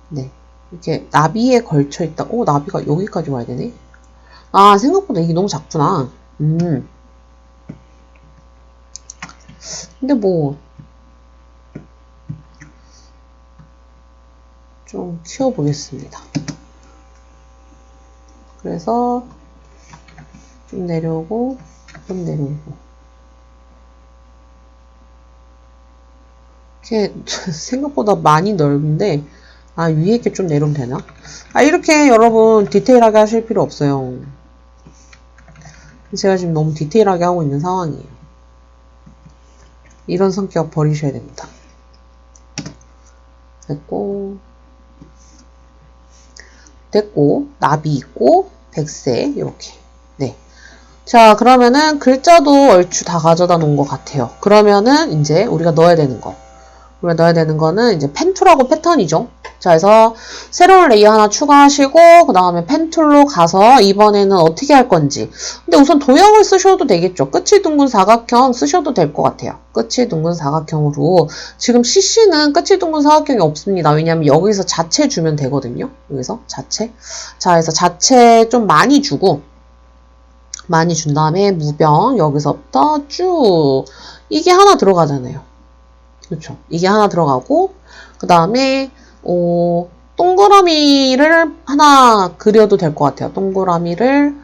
네. 이렇게 나비에 걸쳐 있다. 오, 나비가 여기까지 와야 되네. 아, 생각보다 이게 너무 작구나. 근데 뭐, 좀 키워보겠습니다. 그래서, 좀 내려오고, 좀 내려오고. 이렇게 생각보다 많이 넓은데, 아, 위에 게 좀 내려오면 되나? 아, 이렇게 여러분 디테일하게 하실 필요 없어요. 제가 지금 너무 디테일하게 하고 있는 상황이에요. 이런 성격 버리셔야 됩니다. 됐고, 나비 있고, 100세, 이렇게. 네. 자, 그러면은 글자도 얼추 다 가져다 놓은 것 같아요. 그러면은 이제 우리가 넣어야 되는 거. 우리가 넣어야 되는 거는 이제 펜툴하고 패턴이죠. 자, 그래서 새로운 레이어 하나 추가하시고, 그 다음에 펜툴로 가서 이번에는 어떻게 할 건지. 근데 우선 도형을 쓰셔도 되겠죠. 끝이 둥근 사각형 쓰셔도 될 것 같아요. 끝이 둥근 사각형으로. 지금 CC는 끝이 둥근 사각형이 없습니다. 왜냐면 여기서 자체 주면 되거든요. 여기서 자체. 자, 그래서 자체 좀 많이 주고, 많이 준 다음에 무병 여기서부터 쭉 이게 하나 들어가잖아요. 그렇죠. 이게 하나 들어가고 그 다음에 동그라미를 하나 그려도 될 것 같아요. 동그라미를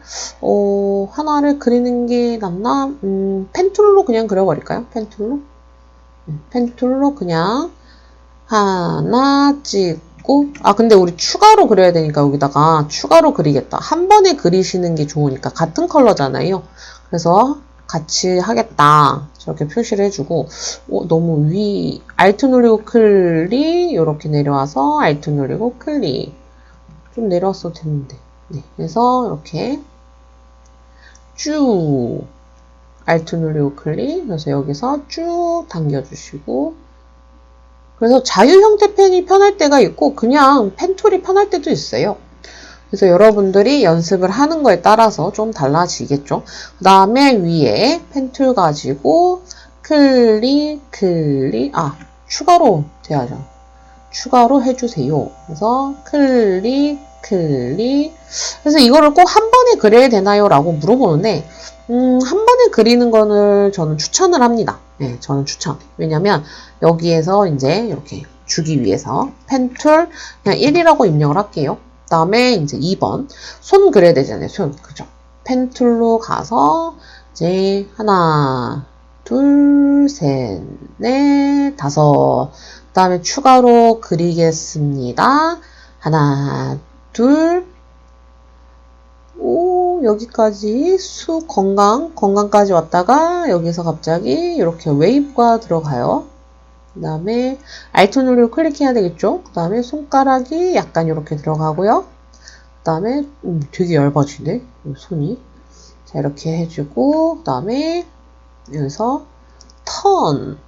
하나를 그리는 게 낫나? 펜툴로 그냥 그려버릴까요? 펜툴로 그냥 하나 찍고 근데 우리 추가로 그려야 되니까 여기다가 추가로 그리겠다. 한 번에 그리시는 게 좋으니까 같은 컬러잖아요. 그래서 같이 하겠다. 저렇게 표시를 해주고 너무 Alt 누르고 클릭 이렇게 내려와서 Alt 누르고 클릭 좀 내려왔어도 됐는데 네, 그래서 이렇게 쭉 Alt 누르고 클릭 그래서 여기서 쭉 당겨주시고 그래서 자유 형태 펜이 편할 때가 있고 그냥 펜툴이 편할 때도 있어요. 그래서 여러분들이 연습을 하는 거에 따라서 좀 달라지겠죠. 그 다음에 위에 펜툴 가지고 클릭 추가로 돼야죠. 추가로 해주세요. 그래서 클릭 그래서 이거를 꼭 한 번에 그려야 되나요? 라고 물어보는데 한 번에 그리는 거를 저는 추천을 합니다. 네, 저는 추천. 왜냐면 여기에서 이제 이렇게 주기 위해서 펜툴 그냥 1이라고 입력을 할게요. 그 다음에 이제 2번 손 그려야 되잖아요. 손 그죠? 펜툴로 가서 이제 하나, 둘, 셋, 넷, 다섯. 그 다음에 추가로 그리겠습니다. 하나, 둘, 오, 여기까지 건강까지 왔다가 여기서 갑자기 이렇게 웨이브가 들어가요. 그 다음에 알트 누르고 클릭해야 되겠죠? 그 다음에 손가락이 약간 이렇게 들어가고요. 그 다음에 되게 얇아지네, 손이. 자, 이렇게 해주고, 그 다음에 여기서 턴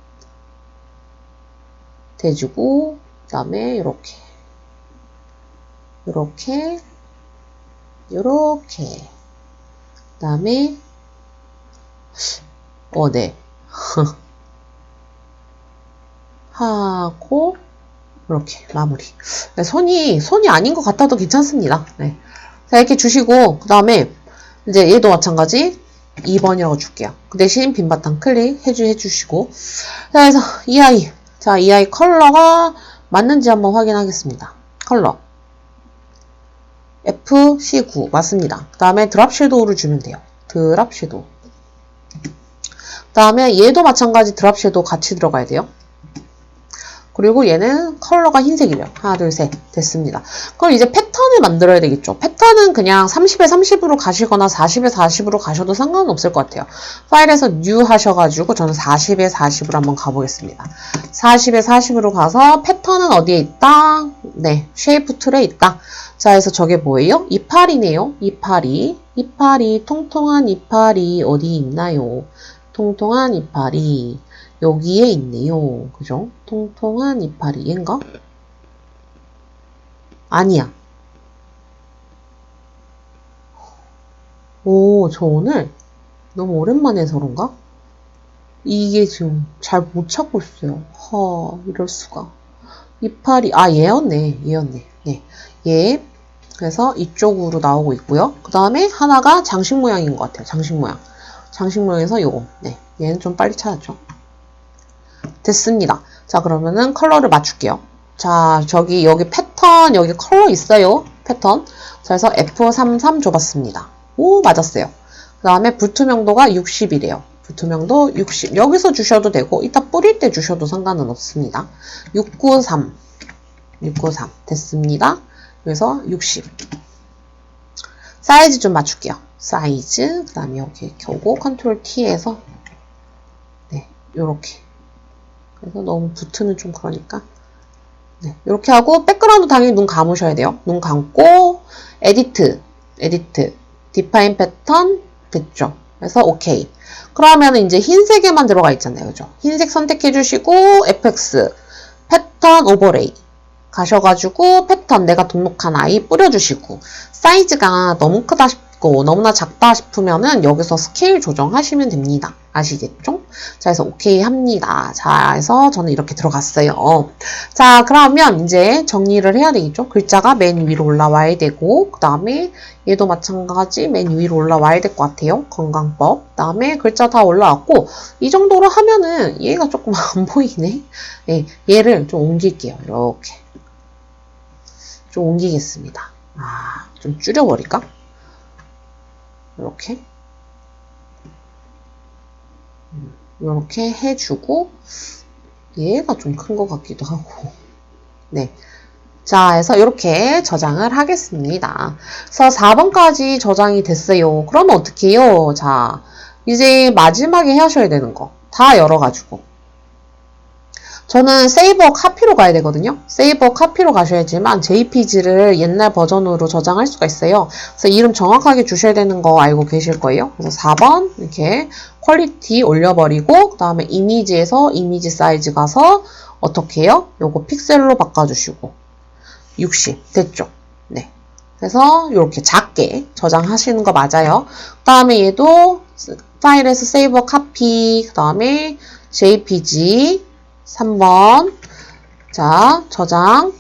대주고, 그 다음에 이렇게 그 다음에 네 하고 이렇게 마무리. 네, 손이 아닌 것 같아도 괜찮습니다. 네. 자, 이렇게 주시고 그 다음에 이제 얘도 마찬가지 2번이라고 줄게요. 그 대신 빈 바탕 클릭 해주시고, 자, 그래서 이 아이 컬러가 맞는지 한번 확인하겠습니다. 컬러 FC9 맞습니다. 그 다음에 드랍 섀도우를 주면 돼요. 드랍 섀도우. 그 다음에 얘도 마찬가지 드랍 섀도우 같이 들어가야 돼요. 그리고 얘는 컬러가 흰색이래요. 하나, 둘, 셋. 됐습니다. 그럼 이제 패턴을 만들어야 되겠죠. 패턴은 그냥 30에 30으로 가시거나 40에 40으로 가셔도 상관은 없을 것 같아요. 파일에서 new 하셔가지고 저는 40에 40으로 한번 가보겠습니다. 40에 40으로 가서 패턴은 어디에 있다? 네, 쉐이프 툴에 있다. 자, 그래서 저게 뭐예요? 이파리네요. 이파리, 통통한 이파리 어디 있나요? 통통한 이파리. 여기에 있네요. 그죠? 통통한 이파리. 얘인가? 아니야. 오, 저 오늘 너무 오랜만에 해서 그런가? 이게 지금 잘 못 찾고 있어요. 이럴 수가. 이파리, 얘였네. 네. 얘. 그래서 이쪽으로 나오고 있고요. 그 다음에 하나가 장식 모양인 것 같아요. 장식 모양에서 요거. 네. 얘는 좀 빨리 찾았죠. 됐습니다. 자, 그러면은 컬러를 맞출게요. 자, 여기 패턴, 여기 컬러 있어요. 패턴. 자, 그래서 F33 줘봤습니다. 오, 맞았어요. 그 다음에 불투명도가 60이래요. 불투명도 60. 여기서 주셔도 되고, 이따 뿌릴 때 주셔도 상관은 없습니다. 693. 됐습니다. 그래서 60. 사이즈 좀 맞출게요. 사이즈. 그 다음에 여기 켜고, 컨트롤 T에서, 네, 요렇게. 그래서 너무 붙으면 좀 그러니까. 네, 이렇게 하고 백그라운드 당연히 눈 감으셔야 돼요. 눈 감고 에디트, 디파인 패턴 됐죠. 그래서 오케이. 그러면 이제 흰색에만 들어가 있잖아요. 그죠? 흰색 선택해 주시고 FX 패턴 오버레이 가셔가지고 패턴 내가 등록한 아이 뿌려주시고 사이즈가 너무 크다 싶고 너무나 작다 싶으면은 여기서 스케일 조정하시면 됩니다. 아시겠죠? 자, 그래서 오케이 합니다. 자, 그래서 저는 이렇게 들어갔어요. 자, 그러면 이제 정리를 해야 되겠죠? 글자가 맨 위로 올라와야 되고 그 다음에 얘도 마찬가지 맨 위로 올라와야 될 것 같아요. 건강법. 그 다음에 글자 다 올라왔고 이 정도로 하면은 얘가 조금 안 보이네. 네, 얘를 좀 옮길게요. 이렇게. 좀 옮기겠습니다. 좀 줄여버릴까? 이렇게. 이렇게 해주고, 얘가 좀 큰 것 같기도 하고. 네. 자, 해서 이렇게 저장을 하겠습니다. 그래서 4번까지 저장이 됐어요. 그러면 어떻게 해요? 자, 이제 마지막에 하셔야 되는 거. 다 열어가지고. 저는 세이버 카피로 가야 되거든요. 세이버 카피로 가셔야지만 JPG를 옛날 버전으로 저장할 수가 있어요. 그래서 이름 정확하게 주셔야 되는 거 알고 계실 거예요. 그래서 4번 이렇게 퀄리티 올려버리고 그 다음에 이미지에서 이미지 사이즈 가서 어떻게 해요? 요거 픽셀로 바꿔주시고 60 됐죠? 네. 그래서 이렇게 작게 저장하시는 거 맞아요. 그 다음에 얘도 파일에서 세이버 카피 그 다음에 JPG 3번. 자, 저장.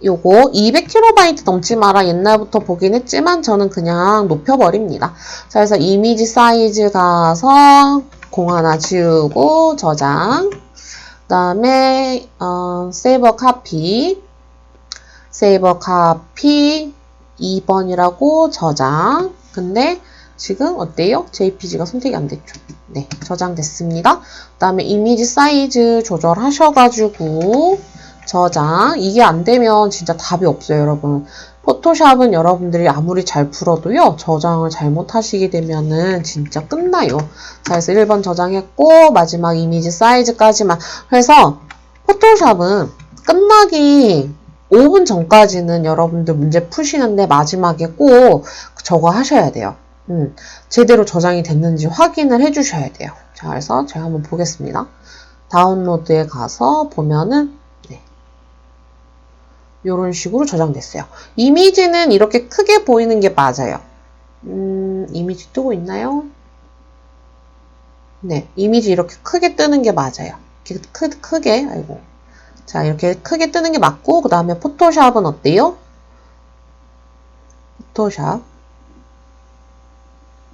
요거 200KB 넘지 마라 옛날부터 보긴 했지만 저는 그냥 높여버립니다. 자, 그래서 이미지 사이즈 가서 공 하나 지우고 저장. 그 다음에 세이버 카피 2번이라고 저장. 근데 지금 어때요? JPG가 선택이 안 됐죠? 네, 저장됐습니다. 그 다음에 이미지 사이즈 조절하셔가지고 저장. 이게 안 되면 진짜 답이 없어요, 여러분. 포토샵은 여러분들이 아무리 잘 풀어도요, 저장을 잘못하시게 되면은 진짜 끝나요. 자, 그래서 1번 저장했고, 마지막 이미지 사이즈까지만. 그래서 포토샵은 끝나기 5분 전까지는 여러분들 문제 푸시는데 마지막에 꼭 저거 하셔야 돼요. 제대로 저장이 됐는지 확인을 해주셔야 돼요. 자, 그래서 제가 한번 보겠습니다. 다운로드에 가서 보면은 이런 식으로 저장됐어요. 이미지는 이렇게 크게 보이는 게 맞아요. 이미지 뜨고 있나요? 네, 이미지 이렇게 크게 뜨는 게 맞아요. 이렇게 크게, 아이고. 자, 이렇게 크게 뜨는 게 맞고, 그 다음에 포토샵은 어때요? 포토샵.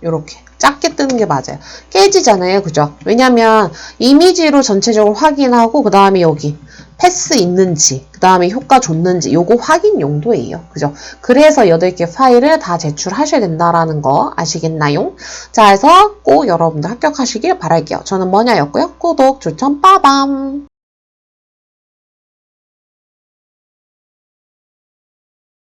이렇게 작게 뜨는 게 맞아요. 깨지잖아요. 그죠? 왜냐면 이미지로 전체적으로 확인하고 그 다음에 여기 패스 있는지 그 다음에 효과 줬는지 요거 확인 용도예요. 그죠? 그래서 8개 파일을 다 제출하셔야 된다라는 거 아시겠나요? 자, 그래서 꼭 여러분들 합격하시길 바랄게요. 저는 뭐냐였고요. 구독, 추천, 빠밤!